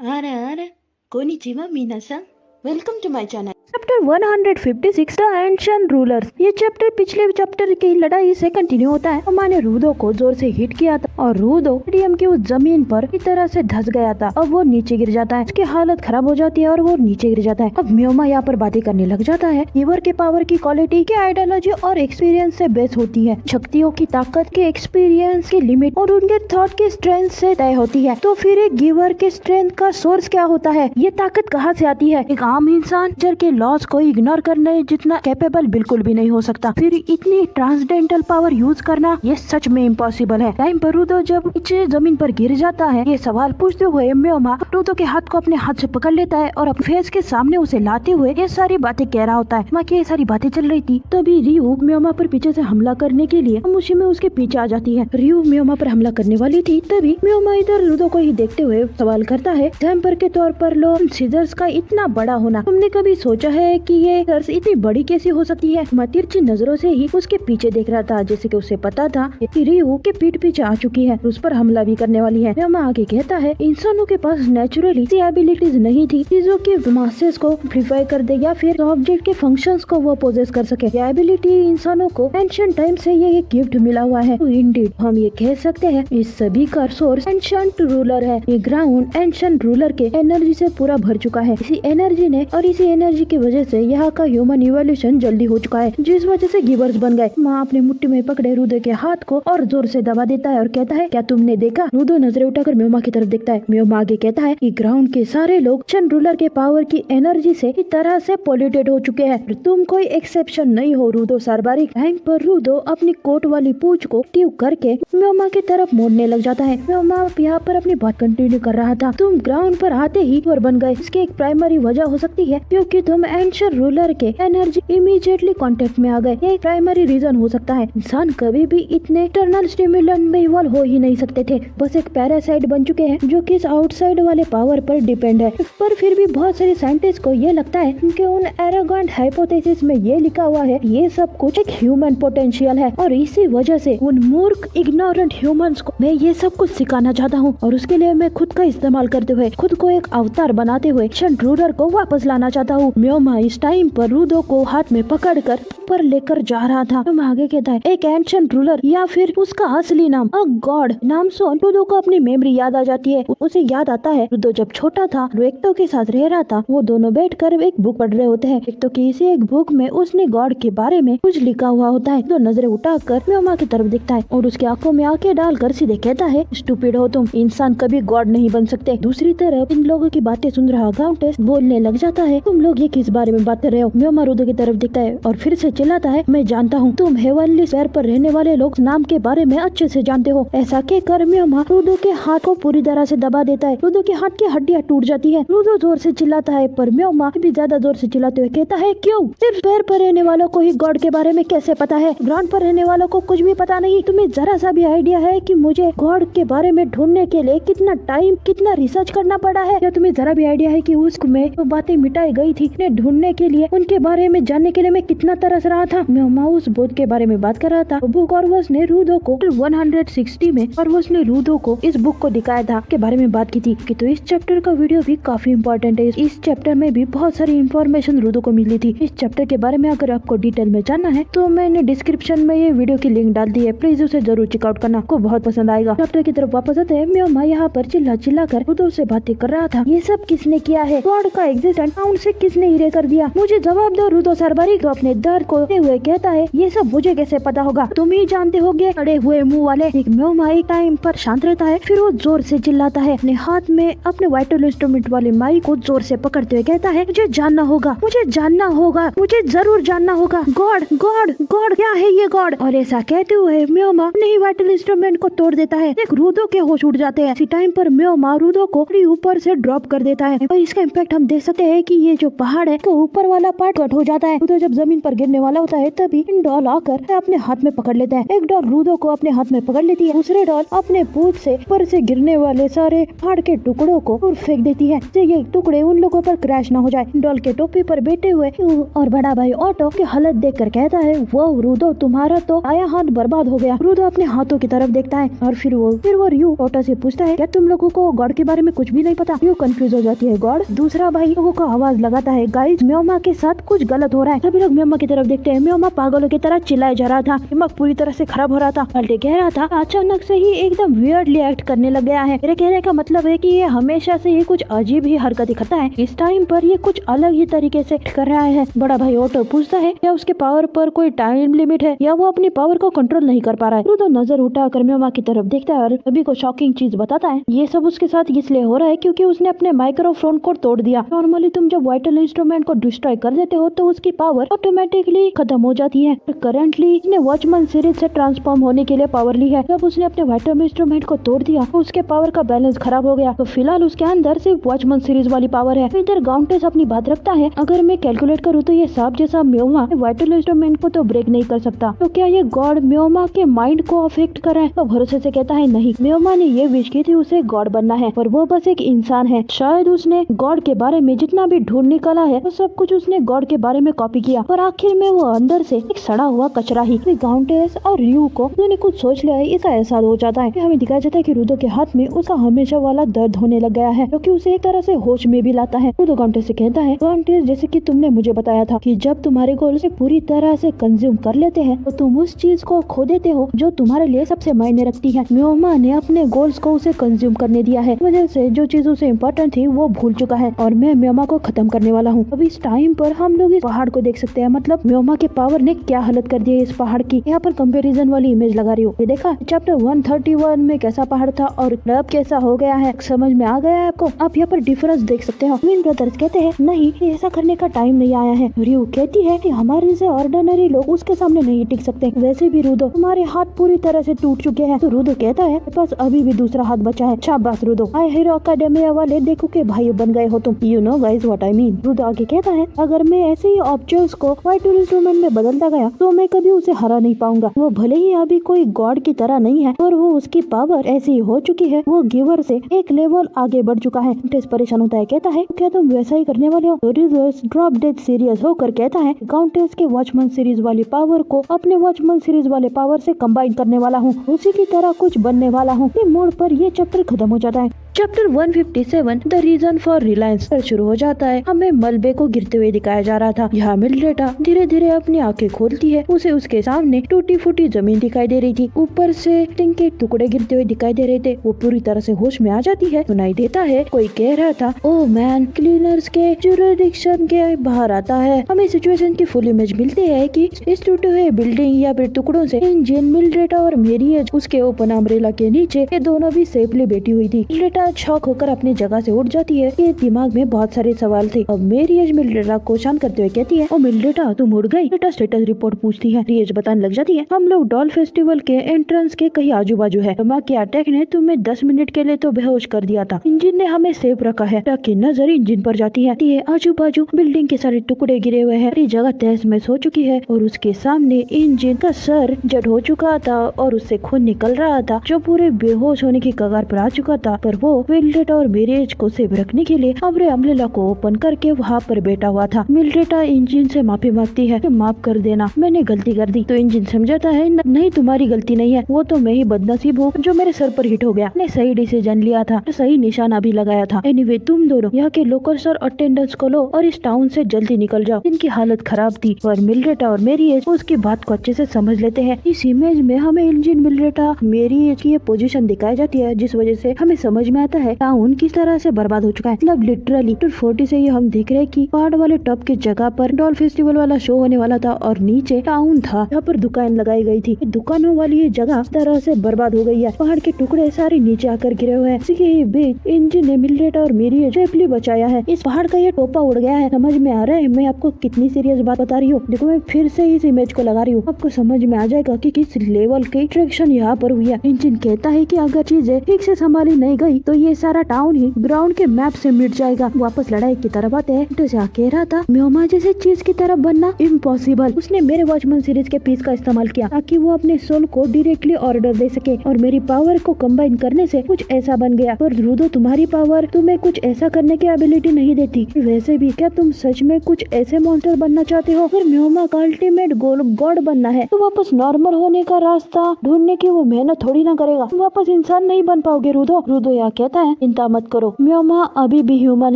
Ara, konnichiwa minasan. Welcome to my channel. Chapter 156 the ancient rulers. ये chapter पिछले chapter की लड़ाई से कंटिन्यू होता है। अम्मा ने रूदो को जोर से हिट किया था और रूदो स्टेडियम की उस जमीन पर इस तरह से धस गया था। अब वो नीचे गिर जाता है, उसकी हालत खराब हो जाती है और वो नीचे गिर जाता है। अब म्योमा यहाँ पर बातें करने लग जाता है। गिवर के पावर की क्वालिटी के आइडियोलॉजी और एक्सपीरियंस से बेस होती है। शक्तियों की ताकत के एक्सपीरियंस की लिमिट और उनके थॉट की स्ट्रेंथ से तय होती है। तो फिर एक गिवर के स्ट्रेंथ का सोर्स क्या होता है? ये ताकत कहाँ से आती है? एक आम इंसान के लॉस को इग्नोर करने जितना कैपेबल बिल्कुल भी नहीं हो सकता। फिर इतनी ट्रांसडेंटल पावर यूज करना ये सच में इम्पॉसिबल है। टाइम पर रूदो जब नीचे जमीन पर गिर जाता है, ये सवाल पूछते हुए म्योमा रूदो के हाथ को अपने हाथ से पकड़ लेता है और अपने फेस के सामने उसे लाते हुए ये सारी बातें कह रहा होता है। माँ की ये सारी बातें चल रही थी तभी रियू म्योमा पर पीछे से हमला करने के लिए मुशी में उसके पीछे आ जाती है। रियू म्योमा पर हमला करने वाली थी तभी म्योमा इधर रूदो को ही देखते हुए सवाल करता है, टेम्पर के तौर पर लो सीजर्स का इतना बड़ा होना, तुमने कभी सोचा है कि ये सीजर्स इतनी बड़ी कैसी हो सकती है? मैं तिरछी नजरों से ही उसके पीछे देख रहा था, जैसे कि उसे पता था कि रियू के पीठ पीछे आ चुकी है, उस पर हमला भी करने वाली है। म्योमा आगे कहता है, इंसानों के पास नेचुरली एबिलिटीज नहीं थी चीजों के मासेस को एम्प्लीफाई कर दे या फिर ऑब्जेक्ट के फंक्शंस को वो पोजेस कर सके। ये एबिलिटी इंसानों को एंशिएंट टाइम से ये एक गिफ्ट मिला हुआ है। तो इंडीड हम ये कह सकते हैं इस सभी का सोर्स एंशिएंट रूलर है। ये ग्राउंड एंशिएंट रूलर के एनर्जी से पूरा भर चुका है। इसी एनर्जी ने और इसी एनर्जी की वजह से यहाँ का ह्यूमन इवोल्यूशन जल्दी हो चुका है, जिस वजह से गिवर्स बन गए। माँ अपनी मुट्ठी में पकड़े रूदो के हाथ को और जोर से दबा देता है और कहता है, क्या तुमने देखा? रूदो नजरें उठाकर म्योमा की तरफ देखता है। म्योमा आगे कहता है कि ग्राउंड के सारे लोग एंशिएंट रूलर के पावर की एनर्जी से इस तरह से पोल्यूटेड हो चुके हैं, तुम कोई एक्सेप्शन नहीं हो रूदो सार्बारिक। टाइम पर रूदो अपनी कोट वाली पूंछ को ट्यूब करके म्योमा की तरफ मोड़ने लग जाता है। म्योमा यहाँ पर अपनी बात कंटिन्यू कर रहा था, तुम ग्राउंड पर आते ही वर बन गए। इसकी एक प्राइमरी वजह हो सकती है क्योंकि तुम एंशिएंट रूलर के एनर्जी इमीडिएटली कांटेक्ट में आ गए। ये एक प्राइमरी रीजन हो सकता है। इंसान कभी भी इतने इंटरनल स्टिमुलेंट में इवॉल्व हो ही नहीं सकते थे, बस एक पैरासाइट बन चुके हैं जो कि इस आउटसाइड वाले पावर पर डिपेंड है। पर फिर भी बहुत सारे साइंटिस्ट को ये लगता है कि उन एरोगेंट हाइपोथेसिस में ये लिखा हुआ है ये सब कुछ एक ह्यूमन पोटेंशियल है और इसी वजह से उन मूर्ख इग्नोरेंट ह्यूमंस को मैं ये सब कुछ सिखाना चाहता हूँ और उसके लिए मैं खुद का इस्तेमाल करते हुए खुद को एक अवतार बनाते हुए एंशिएंट रूलर को वापस लाना चाहता हूँ। म्योमा इस टाइम पर रूदो को हाथ में पकड़कर ऊपर लेकर जा रहा था। म्योमा आगे कहता है, एक एंशिएंट रूलर या फिर उसका असली नाम अ गॉड नाम सुन रूदो को अपनी मेमोरी याद आ जाती है। उसे याद आता है रूदो जब छोटा था रेक्टो के साथ रह रहा था, वो दोनों बैठकर एक बुक पढ़ रहे होते हैं। रेक्टो की इसी एक बुक में उसने गॉड के बारे में कुछ लिखा हुआ होता है। तो नजरें उठाकर म्योमा की तरफ देखता है और उसकी आंखों में आंखें डालकर सीधे कहता है, स्टूपिड हो तुम, इंसान कभी गॉड नहीं बन सकते। दूसरी तरफ इन लोगों की बातें सुन रहा काउंटेस बोलने लग जाता है, तुम लोग ये किस बारे में बात कर रहे हो? म्योमा रूदो की तरफ देखता है और फिर से चिल्लाता है, मैं जानता हूँ तुम हेवनली स्फीयर पर रहने वाले लोग नाम के बारे में अच्छे से जानते हो। ऐसा कहकर म्योमा रूदो के हाथ को पूरी तरह से दबा देता है। रूदो के हाथ की हड्डियां टूट जाती है। रूदो जोर से चिल्लाता है पर म्योमा भी ज्यादा जोर से चिल्लाते हुए कहता है, क्यों? सिर्फ स्फीयर पर रहने वालों को ही गॉड के बारे में कैसे पता है? ग्राउंड पर रहने वालों को कुछ भी पता नहीं। तुम्हें जरा सा भी आइडिया है कि मुझे गॉड के बारे में ढूंढने के लिए कितना टाइम कितना रिसर्च करना पड़ा है? या तुम्हें जरा भी आइडिया है कि उसमें जो बातें मिटाई गई थी उन्हें ढूंढने के लिए उनके बारे में जानने के लिए मैं कितना तरस रहा था? म्योमा उस बुक के बारे में बात कर रहा था। बुक ऑर्वस ने रूदो को 160 में ऑर्वस ने रूदो को इस बुक को दिखाया था के बारे में बात की थी कि तो इस चैप्टर का वीडियो भी काफी इम्पोर्टेंट है। इस चैप्टर में भी बहुत सारी इन्फॉर्मेशन रूदो को मिली थी। इस चैप्टर के बारे में अगर आपको डिटेल में जानना है तो मैंने डिस्क्रिप्शन में ये वीडियो की लिंक डाल दी है, प्लीज उसे जरूर चेकआउट करना, आपको बहुत पसंद आएगा। चैप्टर की तरफ वापस आते हैं। म्योमा यहाँ पर चिल्ला चिल्ला कर रूदो से बातें कर रहा था, ये सब किसने किया है? गॉड का एग्जिस्टेंस साउंड से किसने इरेज कर दिया? मुझे जवाब दो। रूदो सार्बारिक तो अपने दर्द को हुए कहता है, ये सब मुझे कैसे पता होगा? तुम ही जानते होगे अड़े हुए मुंह वाले। एक म्योमा एक टाइम पर शांत रहता है, फिर वो जोर से चिल्लाता है, अपने हाथ में अपने वाइटल इंस्ट्रूमेंट वाले माइक को जोर से पकड़ते हुए कहता है, मुझे जानना होगा, मुझे जानना होगा, मुझे जरूर जानना होगा। गॉड गॉड गॉड, क्या है ये गॉड? और ऐसा कहते हुए म्योमा अपने ही वाइटल इंस्ट्रूमेंट को तोड़ देता है। एक रूदो के होश उड़ जाते हैं। इसी टाइम पर म्योमा रूदो को ऊपर से ड्रॉप कर देता है और इसका इम्पैक्ट हम देख सकते हैं कि ये जो पहाड़ पहाड़ है तो ऊपर वाला पार्ट कट हो जाता है। रूदो जब जमीन पर गिरने वाला होता है तभी इन डॉल आकर अपने हाथ में पकड़ लेते हैं। एक डॉल रूदो को अपने हाथ में पकड़ लेती है, दूसरे डॉल अपने पूंछ से ऊपर से गिरने वाले सारे पहाड़ के टुकड़ों को दूर फेंक देती है, तो ये टुकड़े उन लोगों पर क्रैश न हो जाए। डॉल के टोपी पर बैठे हुए और बड़ा भाई ऑटो की हालत देख कर कहता है, वो रूदो तुम्हारा तो आया हाथ बर्बाद हो गया। रूदो अपने हाथों की तरफ देखता है और फिर वो रयू ऑटो से पूछता है, क्या तुम लोगों को गॉड के बारे में कुछ भी नहीं पता? रयू कंफ्यूज हो जाती है। गॉड? दूसरा भाई लोगों को आवाज लगाता है, गाइस म्योमा के साथ कुछ गलत हो रहा है। सभी लोग म्योमा की तरफ देखते हैं। म्योमा पागलों की तरह चिल्लाया जा रहा था, दिमाग पूरी तरह से खराब हो रहा था। अल्टे कह रहा था अचानक से ही एकदम वियर्डली एक्ट करने लग गया है। मेरे कहने का मतलब है कि ये हमेशा से ये कुछ अजीब ही हरकत दिखाता है, इस टाइम पर ये कुछ अलग ही तरीके से कर रहा है। बड़ा भाई ऑटो पूछता है, क्या उसके पावर पर कोई टाइम लिमिट है या वो अपनी पावर को कंट्रोल नहीं कर पा रहा है? रूदो नजर उठाकर म्योमा की तरफ देखता है और सभी को शॉकिंग चीज बताता है, ये सब उसके साथ इसलिए हो रहा है क्योंकि उसने अपने माइक्रोफोन को तोड़ दिया। नॉर्मली तुम जब वाइटल इंस्ट्रूमेंट को डिस्ट्रॉय कर देते हो तो उसकी पावर ऑटोमेटिकली खत्म हो जाती है। करंटली उसने वॉचमैन सीरीज से ट्रांसफॉर्म होने के लिए पावर ली है। जब उसने अपने वाइटल इंस्ट्रूमेंट को तोड़ दिया तो उसके पावर का बैलेंस खराब हो गया, तो फिलहाल उसके अंदर सिर्फ वॉचमैन सीरीज वाली पावर है। इधर गाउंटेस अपनी बात रखता है, अगर मैं कैलकुलेट करूँ तो ये सांप जैसा म्योमा वाइटल इंस्ट्रूमेंट को तो ब्रेक नहीं कर सकता, तो क्या ये गॉड म्योमा के माइंड को अफेक्ट कर रहा है? तो भरोसे से कहता है, नहीं, म्योमा ने ये विश की थी उसे गॉड बनना है और वो बस एक इंसान है। शायद उसने गॉड के बारे में जितना भी ढूंढ निकाला है वो सब कुछ उसने गॉड के बारे में कॉपी किया और आखिर में वो अंदर से एक सड़ा हुआ कचरा ही। गाउंटेस और रयू को उन्होंने कुछ सोच लिया है इसका एहसास हो जाता है। हमें दिखाया जाता है कि रूदो के हाथ में उसका हमेशा वाला दर्द होने लग गया है, क्योंकि उसे एक तरह से होश में भी लाता है। रूदो गाउंटेस से कहता है, गाउंटेस जैसे कि तुमने मुझे बताया था कि जब तुम्हारे गोल से पूरी तरह से कंज्यूम कर लेते हैं तो तुम उस चीज को खो देते हो जो तुम्हारे लिए सबसे मायने रखती है। म्योमा ने अपने गोल्स को उसे कंज्यूम करने दिया है, वजह से जो चीज उसे इम्पोर्टेंट थी वो भूल चुका है और मैं म्योमा को खत्म करने वाला हूँ। अब इस टाइम पर हम लोग इस पहाड़ को देख सकते हैं, मतलब म्योमा के पावर ने क्या हालत कर दी है इस पहाड़ की। यहाँ पर कंपैरिजन वाली इमेज लगा रही हूँ, ये देखा चैप्टर 131 में कैसा पहाड़ था और अब कैसा हो गया है, समझ में आ गया है आपको? आप यहाँ पर डिफरेंस देख सकते हो। ट्विन ब्रदर्स कहते हैं, नहीं ऐसा करने का टाइम नहीं आया है। रयू कहती है कि हमारे जैसे ऑर्डिनरी लोग उसके सामने नहीं टिक सकते। वैसे भी रूदो तुम्हारे हाथ पूरी तरह से टूट चुके हैं। तो रूदो कहता है, बस अभी भी दूसरा हाथ बचा है। शाबाश रूदो, आई हीरो एकेडमिया वाले देखो के भाई बन गए हो तुम। You know guys what I mean. रूदो आगे कहता है, अगर मैं ऐसे ही ऑब्जेक्ट्स को वाइटल इंस्ट्रूमेंट में बदलता गया तो मैं कभी उसे हरा नहीं पाऊंगा। वो भले ही अभी कोई गॉड की तरह नहीं है और वो उसकी पावर ऐसी हो चुकी है, वो गिवर से एक लेवल आगे बढ़ चुका है। टेस्ट परेशान होता है, कहता है क्या तुम वैसा ही करने वाले हो? ड्रॉप डेड सीरियस होकर कहता है, काउंटेस के वॉचमैन सीरीज वाली पावर को अपने वॉचमैन सीरीज वाले पावर से कंबाइन करने वाला हूँ, उसी की तरह कुछ बनने वाला हूँ। मोड़ पर ये चैप्टर खत्म हो जाता है। Chapter 157 the reason for Reliance शुरू हो जाता है। हमें मलबे को गिरते हुए दिखाया जा रहा था। यहाँ मिल्ड्रेटा धीरे धीरे अपनी आंखें खोलती है, उसे उसके सामने टूटी फूटी जमीन दिखाई दे रही थी, ऊपर से टिंग के टुकड़े गिरते हुए दिखाई दे रहे थे। वो पूरी तरह से होश में आ जाती है। सुनाई देता है कोई कह रहा था, ओह मैन, क्लीनर्स के जुरिडिक्शन के बाहर आता है। हमें सिचुएशन की फुल इमेज मिलती है कि इस टूटे हुए बिल्डिंग या फिर टुकड़ों से इंजन, मिल्ड्रेटा और मेरिएज उसके ओपन अम्ब्रेला के नीचे ये दोनों भी सेफली बैठी हुई थी। मिल्ड्रेटा शॉक होकर अपनी जगह से उठ जाती है। ये दिमाग में बहुत सारे सवाल थे। अब मेरिएज मिल्ड्रेटा को शांत करते हुए कहती है, ओ मिल्ड्रेटा तुम उड़ गई? मिल्ड्रेटा स्टेटस रिपोर्ट पूछती है। रिएज बताने लग जाती है, हम लोग डॉल फेस्टिवल के एंट्रेंस के कहीं आजू बाजू है। तमा के अटैक ने तुम्हें 10 मिनट के लिए तो बेहोश कर दिया था। इंजन ने हमें सेफ रखा है। की नजर इंजन पर जाती है। आजू बाजू बिल्डिंग के सारे टुकड़े गिरे हुए हैं। ये जगह तहस महस हो चुकी है और उसके सामने इंजन का सर जड़ हो चुका था और उससे खून निकल रहा था, जो पूरे बेहोश होने की कगार पर आ चुका था। पर वो मिल्ड्रेटा और मेरिएज को सेफ रखने के लिए अपने अम्ब्रेला को ओपन करके वहाँ पर बैठा हुआ था। मिल्ड्रेटा इंजन से माफी मांगती है कि माफ कर देना, मैंने गलती कर दी। तो इंजन समझाता है, नहीं तुम्हारी गलती नहीं है, वो तो मैं ही बदनसीब हूँ जो मेरे सर पर हिट हो गया। मैंने सही डिसीजन लिया था, सही निशाना भी लगाया था। एनीवे तुम दोनों यहाँ के लोकल्स और अटेंडेंट्स को लो और इस टाउन से जल्दी निकल जाओ। इनकी हालत खराब थी। और मिल्ड्रेटा और मेरिएज उसकी बात को अच्छे से समझ लेते हैं। इस इमेज में हमें इंजन, मिल्ड्रेटा, मेरिएज की ये पोजीशन दिखाई जाती है, जिस वजह से हमें समझ में आता है टाउन किस तरह से बर्बाद हो चुका है। मतलब लिटरली 40 से ये हम देख रहे हैं कि पहाड़ वाले टॉप की जगह पर डॉल फेस्टिवल वाला शो होने वाला था और नीचे टाउन था, यहाँ पर दुकान लगाई गई थी। दुकानों वाली ये जगह तरह से बर्बाद हो गई है। पहाड़ के टुकड़े सारे नीचे आकर गिरे हुए हैं। इसी के बीच इंजन ने मिल्ड्रेटा और मेरिएज सेफली बचाया है। इस पहाड़ का ये टोपा उड़ गया है। समझ में आ रहा है मैं आपको कितनी सीरियस बात बता रही हूँ? देखो मैं फिर से इस इमेज को लगा रही हूँ, आपको समझ में आ जाएगा कि किस लेवल की ट्रैक्शन यहाँ पर हुई है। इंजन कहता है कि अगर चीजें ठीक से संभाली नहीं गई तो ये सारा टाउन ही ग्राउंड के मैप से मिट जाएगा। वापस लड़ाई की तरफ आते हैं। तो कह रहा था म्योमा जैसे चीज की तरफ बनना इम्पॉसिबल। उसने मेरे वॉचमैन सीरीज के पीस का इस्तेमाल किया ताकि वो अपने सोल को डायरेक्टली ऑर्डर दे सके और मेरी पावर को कंबाइन करने से कुछ ऐसा बन गया। पर रूदो, तुम्हारी पावर तुम्हें कुछ ऐसा करने की एबिलिटी नहीं देती। वैसे भी क्या तुम सच में कुछ ऐसे मॉन्स्टर बनना चाहते हो? फिर म्योमा का अल्टीमेट गोल गॉड बनना है तो वापस नॉर्मल होने का रास्ता ढूंढने की वो मेहनत थोड़ी ना करेगा। तुम वापस इंसान नहीं बन पाओगे रूदो। रूदो यह कहता है चिंता मत करो, म्योमा अभी भी ह्यूमन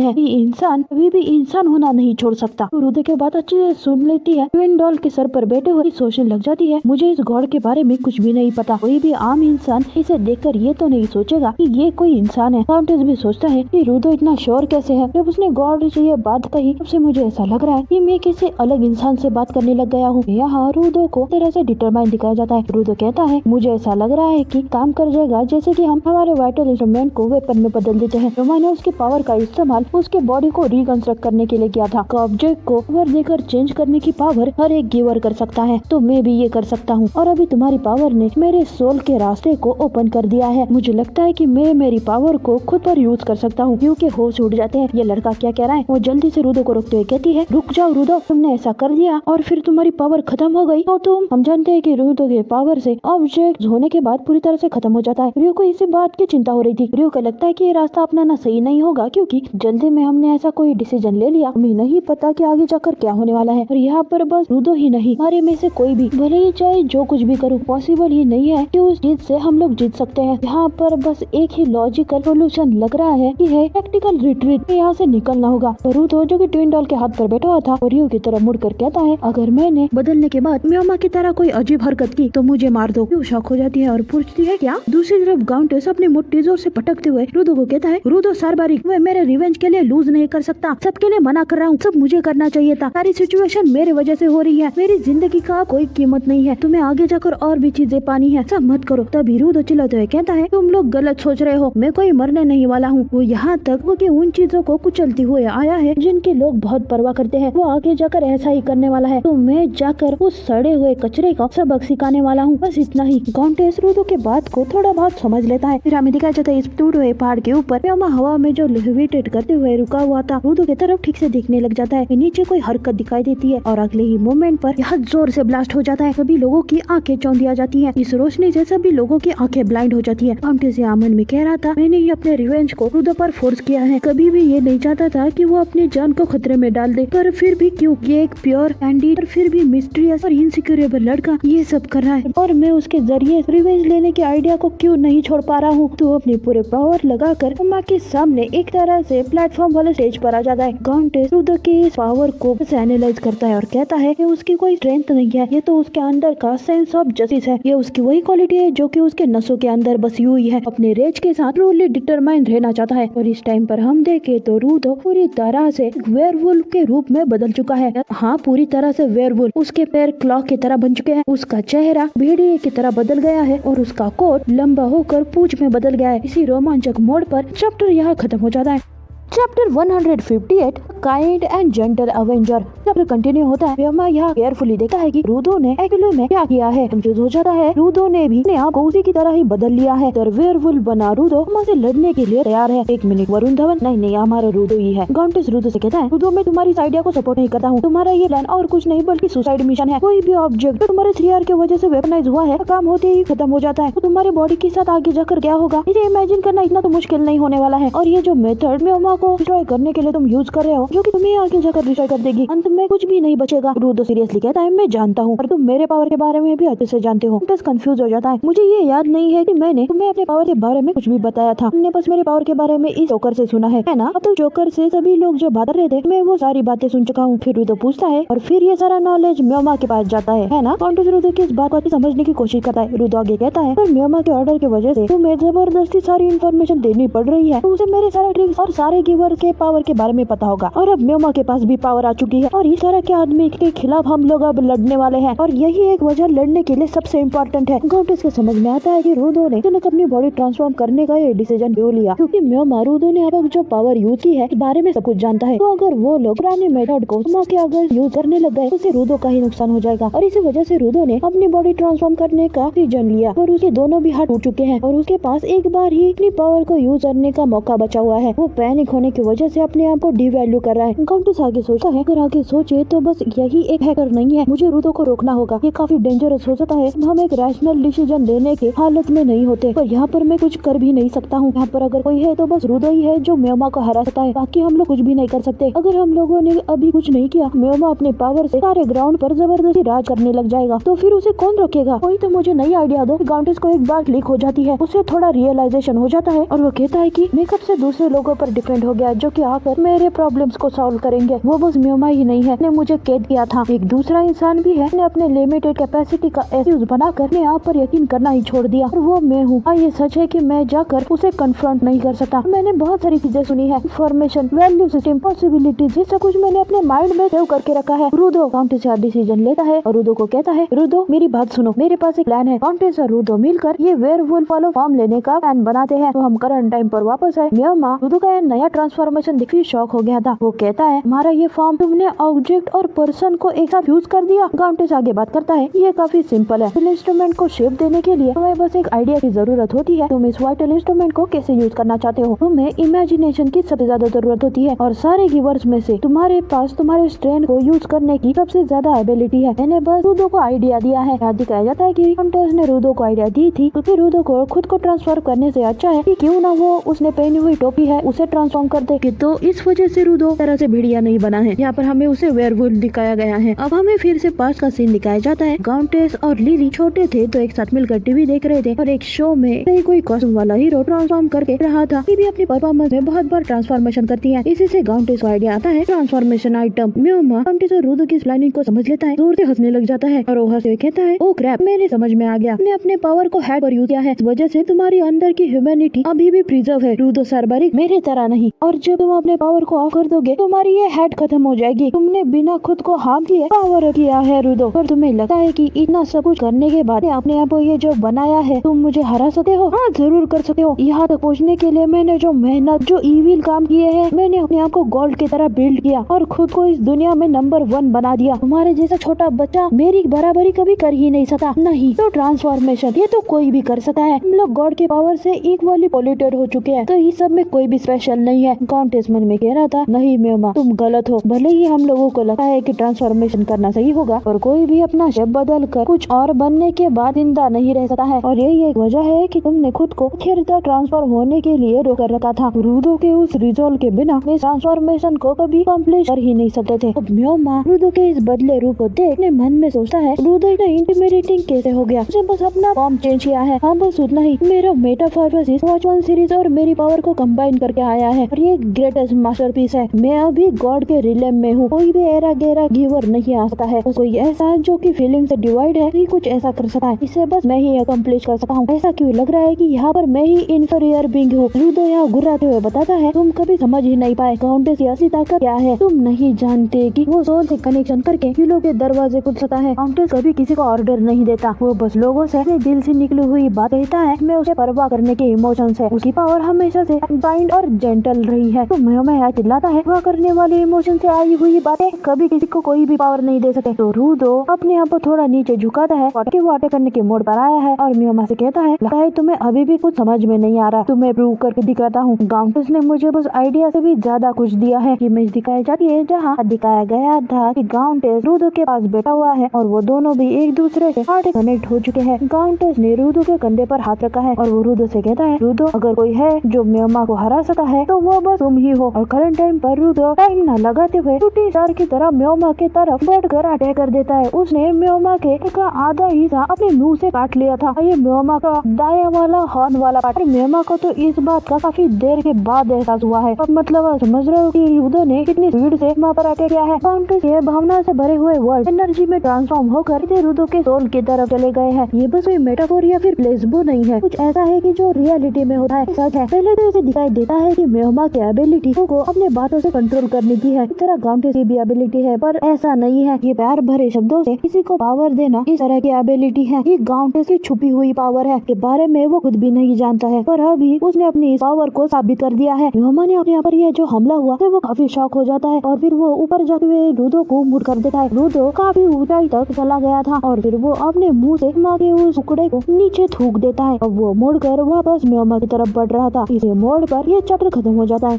है, इंसान अभी भी इंसान होना नहीं छोड़ सकता। तो रूदो के बात अच्छे से सुन लेती है। ट्विन डॉल के सर पर बैठे हुए सोचने लग जाती है, मुझे इस गॉड के बारे में कुछ भी नहीं पता। कोई भी आम इंसान इसे देखकर ये तो नहीं सोचेगा कि ये कोई इंसान है। काउंटेस भी सोचता है कि रूदो इतना श्योर कैसे है। जब उसने गॉड से ये बात कही तब से मुझे ऐसा लग रहा है कि मैं किसी अलग इंसान से बात करने लग गया हूँ। यहाँ रूदो को तरह से डिटरमाइन दिखाया जाता है। रूदो कहता है मुझे ऐसा लग रहा है कि काम कर जाएगा, जैसे कि हम हमारे वाइटल इंस्ट्रूमेंट को वेपन में बदल देते हैं। मैंने उसकी पावर का इस्तेमाल उसके बॉडी को रिकंस्ट्रक्ट करने के लिए किया था। ऑब्जेक्ट को पावर देकर चेंज करने की पावर हर एक गिवर कर सकता है, तो मैं भी ये कर सकता हूँ। और अभी तुम्हारी पावर ने मेरे सोल के रास्ते को ओपन कर दिया है। मुझे लगता है कि मैं मेरी पावर को खुद पर यूज कर सकता हूँ। क्योंकि होश उड़ जाते हैं। ये लड़का क्या कह रहा है? वो जल्दी से रूदो को रोकते हुए कहती है, रुक जाओ रूदो, तुमने ऐसा कर दिया और फिर तुम्हारी पावर खत्म हो गई तो हम जानते हैं कि रूदो के पावर से ऑब्जेक्ट होने के बाद पूरी तरह से खत्म हो जाता है। रियो को इसी बात की चिंता हो रही थी। रियो को लगता है कि ये रास्ता अपनाना सही नहीं होगा क्योंकि जल्दी में हमने ऐसा कोई डिसीजन ले लिया, हमें नहीं पता कि आगे जाकर क्या होने वाला है। और यहाँ पर बस रूदो ही नहीं, हमारे में से कोई भी भले ही चाहे जो कुछ भी करूँ, पॉसिबल ही नहीं है कि उस जीत से हम लोग जीत सकते हैं। यहाँ पर बस एक ही लॉजिकल सोल्यूशन लग रहा है कि है टैक्टिकल रिट्रीट। यहाँ से निकलना होगा। रूदो जो कि ट्विन डॉल के हाथ पर बैठा हुआ था और रियो की तरफ मुड़कर कहता है, अगर मैंने बदलने के बाद म्योमा की तरह कोई अजीब हरकत की तो मुझे मार दो। रियो शॉक हो जाती है और पूछती है क्या? दूसरी तरफ काउंटेस अपनी मुट्ठी जोर से पटकते हुए रूदो को कहता है, रूदो सारबारी, मैं मेरे रिवेंज के लिए लूज नहीं कर सकता। सबके लिए मना कर रहा हूँ, सब मुझे करना चाहिए था। सारी सिचुएशन मेरे वजह से हो रही है। मेरी जिंदगी का कोई कीमत नहीं है। तुम्हें आगे जाकर और भी चीजें पानी है, सब मत करो। तभी रूदो चिल्लाते हुए कहता है, तुम लोग गलत सोच रहे हो, मैं कोई मरने नहीं वाला हूँ। वो यहाँ तक वो कि उन चीजों को कुचलती हुए आया है जिनके लोग बहुत परवाह करते हैं। वो आगे जाकर ऐसा ही करने वाला है, तो मैं जाकर उस सड़े हुए कचरे का सबक सिखाने वाला हूँ। बस इतना ही। काउंटेस रूदो के बात को थोड़ा बहुत समझ लेता है। फिर हमें दिखाया जाता है इस टूटे हुए पहाड़ के ऊपर म्योमा हवा में जो लेविटेट करते हुए रुका हुआ था, रूदो की तरफ ठीक से देखने लग जाता है। नीचे कोई हरकत दिखाई देती है और अगले ही मोमेंट पर यह जोर से ब्लास्ट हो जाता है। सभी लोगों की आंखें चौंधिया जाती हैं। इस रोशनी से सभी लोगों की आंखें ब्लाइंड हो जाती है। काउंटेस आमन में कह रहा था, मैंने ही अपने रिवेंज को रूदो पर फोर्स किया है। कभी भी ये नहीं चाहता था कि वो अपनी जान को खतरे में डाल दे, पर फिर भी क्यों? ये एक प्योर कैंडिड और फिर भी मिस्टीरियस और इनसिक्योरेबल लड़का ये सब कर रहा है और मैं उसके जरिए रिवेंज लेने के आइडिया को क्यों नहीं छोड़ पा रहा हूँ। तो अपने पूरे पावर लगाकर अम्मा के सामने एक तरह से प्लेटफॉर्म वाले स्टेज पर आ जाता है। काउंटेस रूदो के इस पावर को एनालाइज करता है और कहता है कि उसकी कोई स्ट्रेंथ नहीं है, ये तो उसके अंदर का सेंस ऑफ जस्टिस है। ये उसकी वही क्वालिटी है जो कि उसके नसों के अंदर बसी हुई है। अपने रेज के साथ ट्रूली डिटरमाइंड रहना चाहता है। और इस टाइम पर हम देखे तो रूदो पूरी तरह से वेयरवुल्फ के रूप में बदल चुका है। हाँ, पूरी तरह से वेयरवुल्फ। उसके पैर क्लॉ की तरह बन चुके हैं, उसका चेहरा भेड़िए की तरह बदल गया है और उसका कोट लंबा होकर पूंछ में बदल गया है। इसी रोमांचक मोड़ पर चैप्टर यहाँ खत्म हो जाता है। Chapter 158 kind and gentle Avenger chapter continue होता है। म्योमा यहाँ केयरफुली देखता है कि रूदो ने एक्चुअली में क्या किया है। कंफ्यूज हो जाता है। रूदो ने भी अपने आप को उसी की तरह ही बदल लिया है। तो वेयरवुल्फ बना रूदो अम्मा से लड़ने के लिए तैयार है। एक मिनट, वरुण धवन नहीं, हमारा रूदो ही है। काउंटेस रूदो से कहता है, रूदो मैं तुम्हारी इस आइडिया को सपोर्ट नहीं करता हूँ। तुम्हारा ये प्लान और कुछ नहीं बल्कि सुसाइड मिशन है। कोई भी ऑब्जेक्ट जो तुम्हारे 3R की वजह से वेपनाइज हुआ है, काम होते ही खत्म हो जाता है। तो तुम्हारे बॉडी के साथ आगे जाकर क्या होगा, इसे इमेजिन करना इतना तो मुश्किल नहीं होने वाला है। और ये जो मेथड म्योमा को डिस्ट्रॉय करने के लिए तुम यूज कर रहे हो, जो कि तुम्हें आगे जाकर डिस्ट्रॉय कर देगी, अंत में कुछ भी नहीं बचेगा। रूदो सीरियसली कहता है, मैं जानता हूँ और तुम मेरे पावर के बारे में भी अच्छे से जानते हो। बस कंफ्यूज हो जाता है। मुझे ये याद नहीं है कि मैंने तुम्हें अपने पावर के बारे में कुछ भी बताया था। तुमने बस मेरे पावर के बारे में इस जोकर से सुना है ना? अब तो जोकर से सभी लोग जो बात कर रहे थे, मैं वो सारी बातें सुन चुका हूँ। फिर रूदो पूछता है, और फिर ये सारा नॉलेज म्योमा के पास जाता है ना? काउंटेस रूदो की इस बात को समझने की कोशिश करता है। रूदो आगे कहता है, पर म्योमा के ऑर्डर की वजह से तुम्हें जबरदस्ती सारी इन्फॉर्मेशन देनी पड़ रही है, तो उसे मेरे सारे ट्रिक्स और सारे गिवर के पावर के बारे में पता होगा और अब म्योमा के पास भी पावर आ चुकी है और इस तरह के आदमी के खिलाफ हम लोग अब लड़ने वाले हैं और यही एक वजह लड़ने के लिए सबसे इम्पोर्टेंट है। काउंटेस को समझ में आता है कि रूदो ने अचानक अपनी बॉडी ट्रांसफॉर्म करने का ये डिसीजन क्यों लिया, क्योंकि म्योमा रूदो ने अब जो पावर यूज की है इस बारे में सब कुछ जानता है। तो अगर वो लोग पुराने मेथड को के अगर यूज करने लग गए तो उससे रूदो का ही नुकसान हो जाएगा और इसी वजह से रूदो ने अपनी बॉडी ट्रांसफॉर्म करने का डिसीजन लिया और उसके दोनों भी हाथ टूट चुके हैं और उसके पास एक बार ही अपनी पावर को यूज करने का मौका बचा हुआ है। वो पैनिक होने की वजह से अपने आप को डिवैल्यू कर रहा है। काउंटेस आगे सोचता है, अगर आगे सोचे तो बस यही एक हैकर नहीं है, मुझे रूदो को रोकना होगा, ये काफी डेंजरस हो सकता है, हम एक रैशनल डिसीजन लेने के हालत में नहीं होते, पर यहाँ पर मैं कुछ कर भी नहीं सकता हूँ। यहाँ पर अगर कोई है तो बस रूदो ही है जो म्योमा को हरा सकता है, बाकी हम लोग कुछ भी नहीं कर सकते। अगर हम लोगों ने अभी कुछ नहीं किया, म्योमा अपने पावर से सारे ग्राउंड पर जबरदस्ती राज करने लग जाएगा, तो फिर उसे कौन रोकेगा? कोई तो मुझे नई आइडिया दो। काउंटेस को एक बार क्लिक हो जाती है, उसे थोड़ा रियलाइजेशन हो जाता है और वो कहता है कि मैं कब से दूसरे लोगों पर डिपेंड हो गया जो कि आकर मेरे प्रॉब्लम्स को सॉल्व करेंगे। वो बस म्योमा ही नहीं है, ने मुझे कैद किया था, एक दूसरा इंसान भी है, ने अपने लिमिटेड कैपेसिटी का एक्सक्यूज बनाकर अपने आप पर यकीन करना ही छोड़ दिया और वो मैं हूँ। हाँ, ये सच है कि मैं जाकर उसे कन्फ्रंट नहीं कर सकता। मैंने बहुत सारी चीजें सुनी है, इन्फॉर्मेशन, वैल्यू सिस्टम, पॉसिबिलिटीज, ये सब कुछ मैंने अपने माइंड में सेव करके रखा है। रूदो काउंटेस का डिसीजन लेता है और रूदो को कहता है, रूदो मेरी बात सुनो, मेरे पास एक प्लान है। काउंटेस और रूदो मिलकर ये वेयरवुल्फ वाला फॉर्म लेने का प्लान बनाते हैं। तो हम करंट टाइम पर वापस आए। म्योमा रूदो का नया ट्रांसफॉर्मेशन देखकर शॉक हो गया था। वो कहता है, हमारा ये फॉर्म तुमने ऑब्जेक्ट और पर्सन को एक साथ यूज कर दिया। काउंटेस आगे बात करता है, ये काफी सिंपल है, इंस्ट्रूमेंट को शेप देने के लिए तुम्हें बस एक आइडिया की जरूरत होती है। तुम इस वाइटल इंस्ट्रूमेंट को कैसे यूज करना चाहते हो, तुम्हें इमेजिनेशन की सबसे ज्यादा जरूरत होती है और सारे गिवर्स में से तुम्हारे पास तुम्हारे स्ट्रेंथ को यूज करने की सबसे ज्यादा एबिलिटी है। मैंने बस रूदो को आइडिया दिया है। याद दिखाया जाता है कि काउंटेस ने रूदो को आइडिया दी थी क्योंकि रूदो को खुद को ट्रांसफर करने से अच्छा है कि क्यों ना वो उसने पहनी हुई टोपी है उसे ट्रांसफॉर्म कर दे। तो इस वजह से रूदो तरह से भेड़िया नहीं बना है। यहाँ पर हमें उसे वेयरवुल्फ दिखाया गया है। अब हमें फिर से पास्ट का सीन दिखाया जाता है। काउंटेस और लिली छोटे थे तो एक साथ मिलकर टीवी देख रहे थे और एक शो में कोई कॉस्ट्यूम वाला हीरो ट्रांसफॉर्म करके रहा था। भी अपनी परफॉर्मेंस में बहुत बार ट्रांसफॉर्मेशन करती है। इसी से काउंटेस को आइडिया आता है ट्रांसफॉर्मेशन आइटम। म्योमा काउंटेस और रूदो की इस प्लानिंग को समझ लेता है, जोर से हंसने लग जाता है और वो हंसते हुए कहता है, ओ क्रैप, मेरे समझ में आ गया, तुमने अपने पावर को हैक पर यूज किया है, इस वजह से तुम्हारी अंदर की ह्यूमैनिटी अभी भी प्रिजर्व है। रूदो सरबरी मेरे तरह नहीं, और जब तुम अपने पावर को ऑफ कर दोगे तुम्हारी ये हैड खत्म हो जाएगी। तुमने बिना खुद को हार्म किए पावर किया है रूदो, पर तुम्हें लगता है कि इतना सब कुछ करने के बाद अपने आप को ये जो बनाया है तुम मुझे हरा सकते हो? हाँ, जरूर कर सकते हो। यहाँ तक पहुँचने के लिए मैंने जो मेहनत, जो इविल काम किए हैं, मैंने अपने आप को गोल्ड की तरह बिल्ड किया और खुद को इस दुनिया में नंबर 1 बना दिया। तुम्हारे जैसा छोटा बच्चा मेरी बराबरी कभी कर ही नहीं सकता। नहीं तो ट्रांसफॉर्मेशन ये तो कोई भी कर सकता है। हम लोग गॉड के पावर से इक्वली पोल्यूटेड हो चुके हैं, तो इस सब में कोई भी स्पेशल नहीं है। काउंटेस मन में कह रहा था, नहीं म्योमा, तुम गलत हो। भले ही हम लोगों को लगता है कि ट्रांसफॉर्मेशन करना सही होगा, और कोई भी अपना शेप बदल कर कुछ और बनने के बाद जिंदा नहीं रह सकता है, और यही एक वजह है कि तुमने खुद को आखिर तक ट्रांसफॉर्म होने के लिए रोक कर रखा था। रूदो के उस रिजॉल्व के बिना इस ट्रांसफॉर्मेशन को कभी कम्प्लीट कर ही नहीं सकते थे। अब म्योमा रूदो के इस बदले रूप को देख अपने मन में सोचता है, रूदो इतना इंटिमिडेटिंग कैसे हो गया? उसे बस अपना फॉर्म चेंज किया है। हाँ, बस उतना ही। मेरा मेटाफॉर्मसिस वॉच 1 सीरीज और मेरी पावर को कंबाइन करके आया है और ये ग्रेटेस्ट मास्टरपीस है। मैं अभी गॉड के रिलेम में हूँ। कोई भी एरा गेरा गिवर नहीं आ सकता है। कोई ऐसा जो कि फीलिंग से डिवाइड है ही कुछ ऐसा कर सकता है। इसे बस मैं ही अकम्प्लिश कर सकता हूँ। ऐसा क्यों लग रहा है कि यहाँ पर मैं ही इन्फीरियर बीइंग हूँ? रूदो यहाँ घुराते हुए बताता है, तुम कभी समझ ही नहीं पाए काउंटेस की असली ताकत क्या है। तुम नहीं जानते कि वो सोल से कनेक्शन करके किलो के दरवाजे खुल सकता है। काउंटेस कभी किसी को ऑर्डर नहीं देता, वो बस लोगों से अपने दिल से निकली हुई बात कहता है। मैं उसे परवाह करने के इमोशंस है। उसकी पावर हमेशा से काइंड और जेंटल रही है। तो मैं यहाँ चिल्लाता है, परवाह करने वाले इमोशन से आई हुई बातें कभी किसी को कोई भी पावर नहीं दे सकते। तो रूदो अपने आप को थोड़ा नीचे झुकाता है, वो अटैक करने के मोड पर आया है और म्योमा से कहता है, लगता है तुम्हें अभी भी कुछ समझ में नहीं आ रहा, तुम्हें प्रूव करके दिखाता हूँ। काउंटेस ने मुझे बस आइडिया से भी ज्यादा कुछ दिया है। इमेज दिखाई जाती है जहाँ दिखाया गया था कि काउंटेस रूदो के पास बैठा हुआ है और वो दोनों भी एक दूसरे से हार्ट कनेक्ट हो चुके हैं। काउंटेस ने रूदो के कंधे पर हाथ रखा है और वो रूदो से कहता है, रूदो, अगर कोई है जो म्योमा को हरा सकता है तो वो बस तुम ही हो। और करंट टाइम पर रूदो टाइम न लगाते हुए टूटी स्टार की तरह म्योमा के तरफ बढ़कर अटैक कर देता है। उसने म्योमा के का आधा हिस्सा अपने मुंह से काट लिया था। ये म्योमा का दाया वाला हॉर्न वाला पार्ट। म्योमा को तो इस बात का काफी देर के बाद एहसास हुआ है। अब मतलब समझ रहे हो कि रूदो ने कितनी स्पीड से वहाँ पर अटैक किया है। काउंटेस ये भावना से भरे हुए वर्ड एनर्जी में ट्रांसफॉर्म होकर रूदो के सोल की तरफ चले गए हैं। ये बस कोई मेटाफोर या फिर प्लेसबो नहीं है, कुछ ऐसा है कि जो रियलिटी में होता है, सच है। पहले तो इसे दिखाई देता है कि म्योमा के एबिलिटी को अपने बातों से उसे कंट्रोल करने की है। इस तरह काउंटेस की भी एबिलिटी है, पर ऐसा नहीं है। ये प्यार भरे शब्दों से किसी को पावर देना इस तरह की एबिलिटी है। ये काउंटेस की छुपी हुई पावर है के बारे में वो खुद भी नहीं जानता है, पर अभी उसने अपनी इस पावर को साबित कर दिया है। रोमा ने अपने पर ये जो हमला हुआ तो वो काफी शॉक हो जाता है और फिर वो ऊपर जाते हुए रूदो को मुड़ कर देता है। रूदो काफी ऊंचाई तक चला गया था और फिर वो अपने मुंह से माँ के उस टुकड़े को नीचे थूक देता है। अब वो मुड़कर वापस म्योमा की तरफ बढ़ रहा था। इसे मोड़ पर ये चैप्टर खत्म हो जाता है।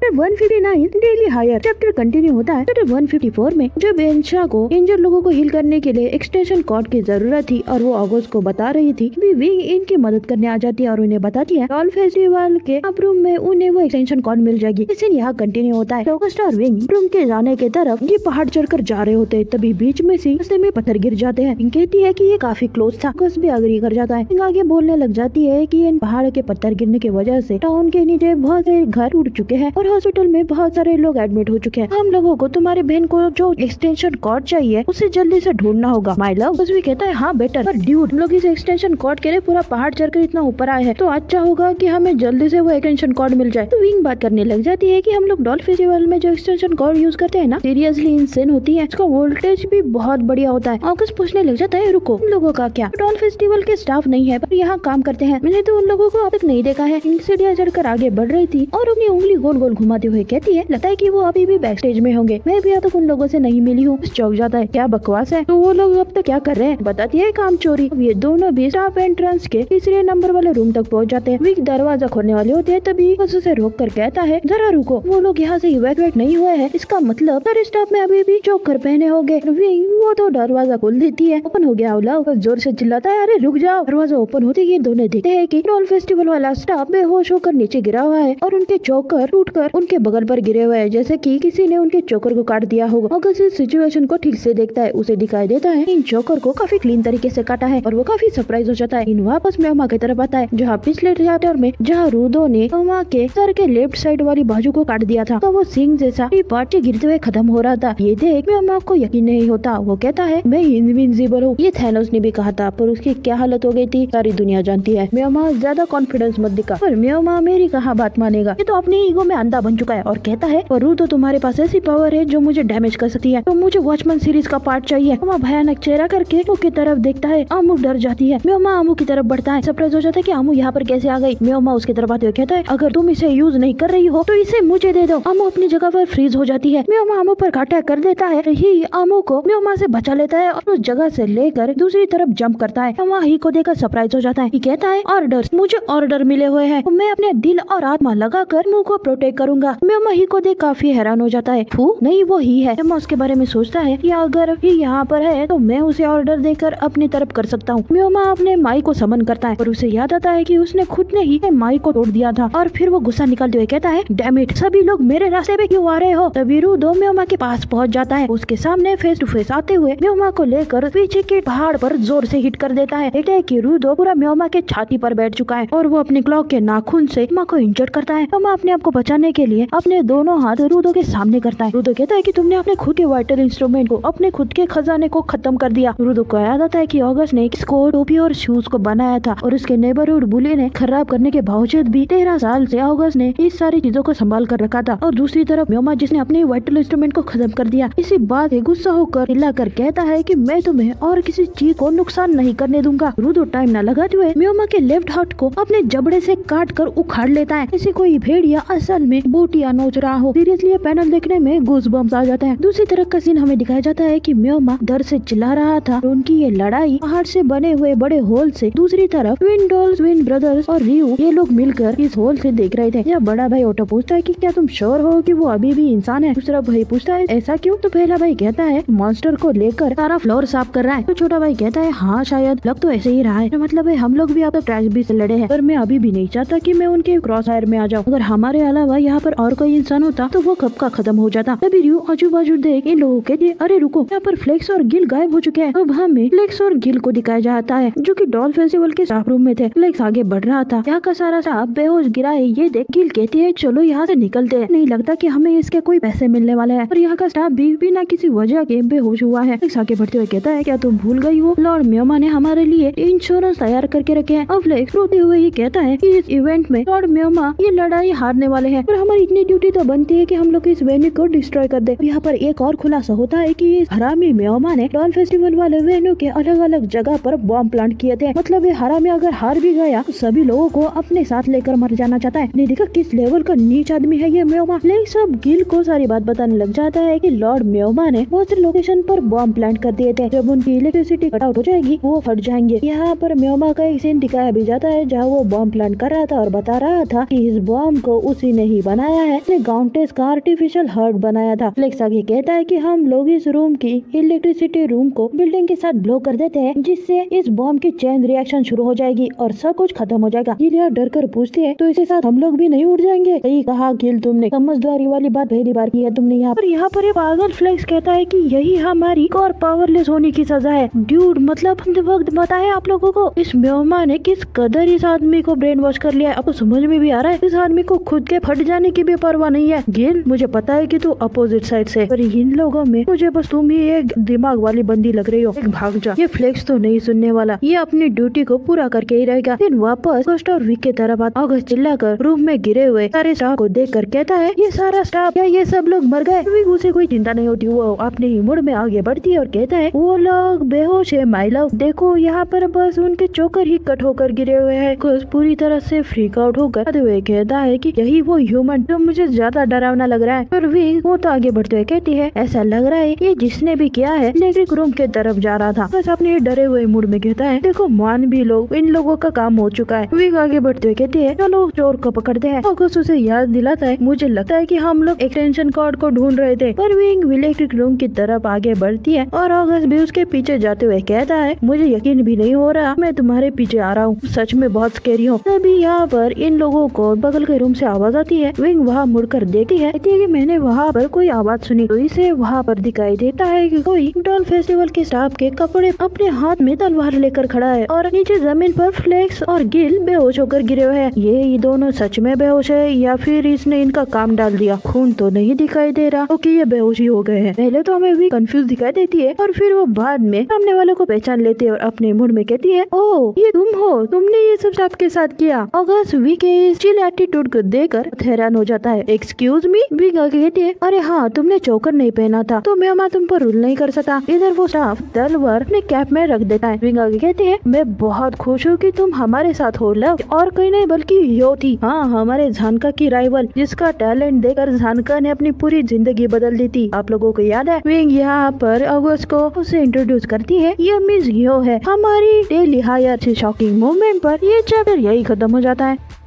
Chapter 159 daily hire chapter continue होता है। चैप्टर 154 में जब एंशा को इंजर लोगों को हील करने के लिए एक्सटेंशन कॉर्ड की जरूरत थी और वो ऑगस्ट को बता रही थी कि विंग इनकी मदद करने आ जाती है और उन्हें बताती है डॉल फेस्टिवल के अप रूम में उन्हें वो एक्सटेंशन कॉर्ड मिल जाएगी। इसे यहाँ कंटिन्यू होता है। ऑगस्ट और विंग रूम के जाने के तरफ ये पहाड़ चढ़कर जा रहे होते हैं, तभी बीच में से रास्ते में पत्थर गिर जाते हैं। विंग कहती है कि ये काफी क्लोज था। ऑगस्ट भी अग्री कर जाता है। विंग आगे बोलने लग जाती है कि इन पहाड़ के पत्थर गिरने की वजह से टाउन के नीचे बहुत से घर टूट चुके हैं और हॉस्पिटल में बहुत सारे लोग एडमिट हो चुके हैं। हम लोगों को तुम्हारी बहन को जो एक्सटेंशन कॉर्ड चाहिए उसे जल्दी से ढूंढना होगा। माय लव भी कहता है हाँ बेटर, पर ड्यूड हम लोग इस एक्सटेंशन कॉर्ड के लिए पूरा पहाड़ चढ़कर इतना ऊपर आए हैं तो अच्छा होगा कि हमें जल्दी से वो एक्सटेंशन कॉर्ड मिल जाए। तो विंग बात करने लग जाती है कि हम लोग डॉल फेस्टिवल में जो एक्सटेंशन कॉर्ड यूज करते हैं ना सीरियसली इंसेन होती है, इसका वोल्टेज भी बहुत बढ़िया होता है। ऑगस्ट पूछने लग जाता है रुको, उन लोगों का क्या? डॉल फेस्टिवल के स्टाफ नहीं है पर यहाँ काम करते हैं, मैंने तो उन लोगों को अब तक नहीं देखा है। सीढ़ियाँ चढ़कर आगे बढ़ रही थी और अपनी उंगली गोल गोल घुमाते हुए कहती है लगता है कि वो अभी भी बैक स्टेज में होंगे, मैं भी अब तक उन लोगों से नहीं मिली हूँ। चौंक जाता है क्या बकवास है, तो वो लोग अब तक क्या कर रहे हैं? बताती है काम चोरी। अब ये दोनों भी स्टाफ एंट्रेंस के तीसरे नंबर वाले रूम तक पहुँच जाते हैं। विक दरवाजा खोलने वाले होते हैं तभी बस उसे रोक कर कहता है जरा रुको, वो लोग यहाँ से इवैक्यूएट नहीं हुए हैं, इसका मतलब सारे स्टाफ में अभी भी चोकर पहने होंगे। विक वो तो दरवाजा खोल देती है। ओपन हो गया लव जोर से चिल्लाता है अरे रुक जाओ। दरवाजा ओपन होते ही दोनों देखते हैं कि डॉल फेस्टिवल वाला स्टाफ बेहोश होकर नीचे गिरा हुआ है और उनके चोकर टूटकर उनके बगल पर गिरे हुए हैं, जैसे कि किसी ने उनके चोकर को काट दिया होगा। अगर इस सिचुएशन को ठीक से देखता है उसे दिखाई देता है इन चोकर को काफी क्लीन तरीके से काटा है और वो काफी सरप्राइज हो जाता है। इन वापस म्योमा की तरफ आता है जहाँ पिछले चैप्टर में जहाँ रूदो ने म्योमा के सर के लेफ्ट साइड वाली बाजू को काट दिया था तो वो सिंह जैसा पार्ट से गिरते हुए खत्म हो रहा था। ये देख म्योमा को यकीन नहीं होता। वो कहता है मैं इनविंसिबल हूँ। ये थैनोस ने भी कहा था पर उसकी क्या हालत हो गई थी सारी दुनिया जानती है। म्योमा ज्यादा कॉन्फिडेंस मत दिखा। पर म्योमा मेरी कहा बात मानेगा। ये तो अपने ईगो में अंधा बन चुका है और कहता है पर रूदो तुम्हारे पास ऐसी पावर है जो मुझे डैमेज कर सकती है, तो मुझे वॉचमैन सीरीज का पार्ट चाहिए। म्योमा भयानक चेहरा करके आमू की तरफ देखता है। आमू डर जाती है। म्योमा आमू की तरफ बढ़ता है। सरप्राइज हो जाता है कि आमू यहाँ पर कैसे आ गई। म्योमा उसकी तरफ आते हुए कहता है अगर तुम इसे यूज नहीं कर रही हो तो इसे मुझे दे दो। आमू अपनी जगह पर फ्रीज हो जाती है। म्योमा आमू पर अटैक कर देता है। ही आमू को म्योमा से बचा लेता है और उस जगह से लेकर दूसरी तरफ जंप करता है। म्योमा ही को देखकर सरप्राइज हो जाता है। कहता है ऑर्डर, मुझे ऑर्डर मिले हुए हैं, मैं अपने दिल और आत्मा लगाकर मुंह को प्रोटेक्ट करूंगा। म्योमा ही को देख काफी हैरान हो जाता है। फू नहीं वो ही है। म्योमा उसके बारे में सोचता है कि अगर ही यहाँ पर है तो मैं उसे ऑर्डर देकर अपनी तरफ कर सकता हूँ। म्योमा अपने माई को समन करता है और उसे याद आता है कि उसने खुद ने ही माई को तोड़ दिया था और फिर वो गुस्सा निकालते हुए कहता है डैम इट, सभी लोग मेरे रास्ते पे क्यों आ रहे हो? तभी रूदो म्योमा के पास पहुँच जाता है। उसके सामने फेस टू फेस आते हुए म्योमा को लेकर पीछे के पहाड़ पर जोर से हिट कर देता है। कि रूदो पूरा म्योमा के छाती पर बैठ चुका है और वो अपने क्लॉक के नाखून से म्योमा को इंजर्ड करता है। म्योमा अपने आप को बचाने के लिए अपने दोनों हाथ रूदो के सामने करता है। रूदो कहता है कि तुमने अपने खुद के वाइटल इंस्ट्रूमेंट को, अपने खुद के खजाने को खत्म कर दिया। रूदो को याद आता है कि ऑगस्ट ने इसको टोपी और शूज को बनाया था और उसके नेबरहुड बुली ने खराब करने के बावजूद भी 13 साल से ऑगस्ट ने इस सारी चीजों को संभाल कर रखा था। और दूसरी तरफ म्योमा जिसने अपने वाइटल इंस्ट्रूमेंट को खत्म कर दिया। इसी बात से गुस्सा होकर चिल्लाकर कहता है कि मैं तुम्हें और किसी चीज को नुकसान नहीं करने दूंगा। रूदो टाइम न लगाते हुए म्योमा के लेफ्ट हाथ को अपने जबड़े से काट कर उखाड़ लेता है, जैसे कोई भेड़िया असल में बोटिया नोच रहा हो। सीरियसली ये पैनल देखने में गूज़बम्स आ जाता है। दूसरी तरफ का सीन हमें दिखाया जाता है कि म्योमा डर से चिल्ला रहा था। उनकी ये लड़ाई पहाड़ से बने हुए बड़े होल से दूसरी तरफ ट्विन डॉल्स, ट्विन ब्रदर्स और रियू ये लोग मिलकर इस होल से देख रहे थे। यह बड़ा भाई ओटो पूछता है कि क्या तुम श्योर हो कि वो अभी भी इंसान है? दूसरा भाई पूछता है ऐसा क्यों? तो पहला भाई कहता है मॉन्स्टर को लेकर सारा फ्लोर साफ कर रहा है। तो छोटा भाई कहता है हाँ शायद लग तो ऐसे ही रहा है। तो मतलब है हम लोग भी अब तक ट्रेजेडी से लड़े हैं, पर मैं अभी भी नहीं चाहता कि मैं उनके क्रॉस फायर में आ जाऊँ। अगर हमारे अलावा यहाँ पर और कोई इंसान होता तो वो कब का खत्म हो जाता। तभी रियू आजू बाजू देख इन लोगों के लिए अरे रुको, यहाँ पर फ्लेक्स और गिल गायब हो चुके हैं। अब हमें फ्लेक्स और गिल को दिखाया जाता है जो कि डॉल फेस्टिवल के स्टाफ रूम में थे। फ्लेक्स आगे बढ़ रहा था। यहाँ का सारा स्टाफ बेहोश गिरा है। ये देख गिल कहती है चलो यहाँ से निकलते हैं, नहीं लगता कि हमें इसके कोई पैसे मिलने वाले हैं। और यहाँ का स्टाफ भी बिना किसी वजह के बेहोश हुआ है। फ्लेक्स आगे बढ़ते हुए कहता है क्या तुम भूल गई हो लॉर्ड म्योमा ने हमारे लिए इंश्योरेंस तैयार करके रखे हैं। अब फ्लेक्स रोते हुए ये कहता है कि इस इवेंट में लॉर्ड म्योमा ये लड़ाई हारने वाले हैं और हमारी इतनी ड्यूटी तो बनती है कि हम लोग इस वेन्यू को डिस्ट्रॉय कर दे। यहाँ पर एक और खुलासा होता है कि इस हरामी मेहमान ने डॉल फेस्टिवल वाले वेन्यू के अलग अलग जगह पर बॉम्ब प्लांट किए थे। मतलब ये हरामी अगर हार भी गया तो सभी लोगों को अपने साथ लेकर मर जाना चाहता है। नहीं देखा किस लेवल का नीच आदमी है ये मेहमान। लेकिन सब गिल को सारी बात बताने लग जाता है कि लॉर्ड मेहमान ने बहुत से लोकेशन पर बॉम्ब प्लांट कर दिए थे। जब उनकी इलेक्ट्रिसिटी कट आउट हो जाएगी वो फट जाएंगे। यहाँ पर मेहमान का एक सीन दिखाया भी जाता है जहाँ वो बॉम्ब प्लांट कर रहा था और बता रहा था कि इस बॉम्ब को उसी ने ही बनाया है, उसने गाउंटेस का आर्टिफिशियल हार्ट बनाया था। फ्लेक्स आगे कहता है कि हम लोग इस रूम की इलेक्ट्रिसिटी रूम को बिल्डिंग के साथ ब्लो कर देते हैं जिससे इस बॉम्ब की चेन रिएक्शन शुरू हो जाएगी और सब कुछ खत्म हो जाएगा। गिल डर कर पूछती है तो इसके साथ हम लोग भी नहीं उड़ जाएंगे? सही कहा गिल, तुमने समझदारी वाली बात पहली बार की है तुमने यहाँ पर। यहाँ पर ये पागल फ्लेक्स कहता है कि यही हमारी और पावरलेस होने की सजा है। ड्यूड मतलब वक्त बताए आप लोगों को इस मेहमान ने किस कदर इस आदमी को ब्रेन वॉश कर लिया है। आपको समझ में भी आ रहा है इस आदमी को खुद के फट जाने की भी परवाह नहीं है। गिल मुझे पता है कि तू अपोजिट साइड से, पर इन लोगों में मुझे बस तुम ही एक दिमाग वाली बंदी लग रही हो। एक भाग जा। ये फ्लेक्स तो नहीं सुनने वाला, ये अपनी ड्यूटी को पूरा करके ही रहेगा। फिर वापस फर्स्ट और वीक के तरफ अगस्त चिल्लाकर रूम में गिरे हुए सारे स्टाफ को देखकर कहता है ये सारा स्टाफ क्या ये सब लोग मर गए? उसे कोई चिंता नहीं होती, वो अपने ही मुड़ में आगे बढ़ती है और कहता है वो लोग बेहोश है माय लव। देखो यहाँ पर बस उनके चोकर ही कट होकर गिरे हुए हैं। पूरी तरह से फ्रीक आउट होकर हुए कहता है कि यही वो ह्यूमन जो मुझे ज्यादा डरावना लग रहा है। पर वो तो आगे बढ़ते हुए कहती है ऐसा लग रहा है ये जिसने भी किया है इलेक्ट्रिक रूम के तरफ जा रहा था। बस अपने डरे हुए मूड में कहता है देखो मान भी लो इन लोगों का काम हो चुका है। विग आगे बढ़ते हुए कहती है चलो चोर को पकड़ते हैं। अगस्त उसे याद दिलाता है मुझे लगता है कि हम लोग एक्सटेंशन कॉर्ड को ढूंढ रहे थे। पर विंग इलेक्ट्रिक रूम की तरफ आगे बढ़ती है और अगस्त भी उसके पीछे जाते हुए कहता है मुझे यकीन भी नहीं हो रहा मैं तुम्हारे पीछे आ रहा हूँ, सच में बहुत स्कैरी हूँ। तभी यहाँ पर इन लोगों को बगल के रूम से आवाज आती है। विंग वहाँ मुड़कर देखती है कि मैंने वहाँ पर कोई आवाज सुनी। तो इसे वहाँ पर दिखाई देता है कि कोई डॉल फेस्टिवल के स्टाफ के कपड़े अपने हाथ में तलवार लेकर खड़ा है और नीचे जमीन पर फ्लेक्स और गिल बेहोश होकर गिरे हुए हैं। ये दोनों सच में बेहोश है या फिर इसने इनका काम डाल दिया? खून तो नहीं दिखाई दे रहा कि ये बेहोशी हो गए हैं। पहले तो हमें भी कंफ्यूज दिखाई देती है और फिर वो बाद में सामने वाले को पहचान लेती है और अपने मुड़ में कहती है ओह ये तुम हो, तुमने ये सब स्टाफ के साथ किया। अगस्त वी के इस चिल एटीट्यूड को देखकर हैरान हो जाता है। Excuse me? वी कहती है अरे हाँ तुमने चोकर नहीं पहना था तो मैं तुम पर रूल नहीं कर सका। इधर वो स्टाफ तलवार अपने कैप में रख देता है। विंग आगे कहती है मैं बहुत खुश हूँ कि तुम हमारे साथ हो लव, और कोई नहीं बल्कि यो थी, हाँ हमारे झानका की राइवल जिसका टैलेंट देखकर झानका ने अपनी पूरी जिंदगी बदल दी थी। आप लोगों को याद है? विंग यहाँ पर अगस्त को उसे इंट्रोड्यूस करती है, ये मिस यो है हमारी डेली हायर। शॉकिंग मूवमेंट पर ये चैप्टर यही खत्म हो जाता है।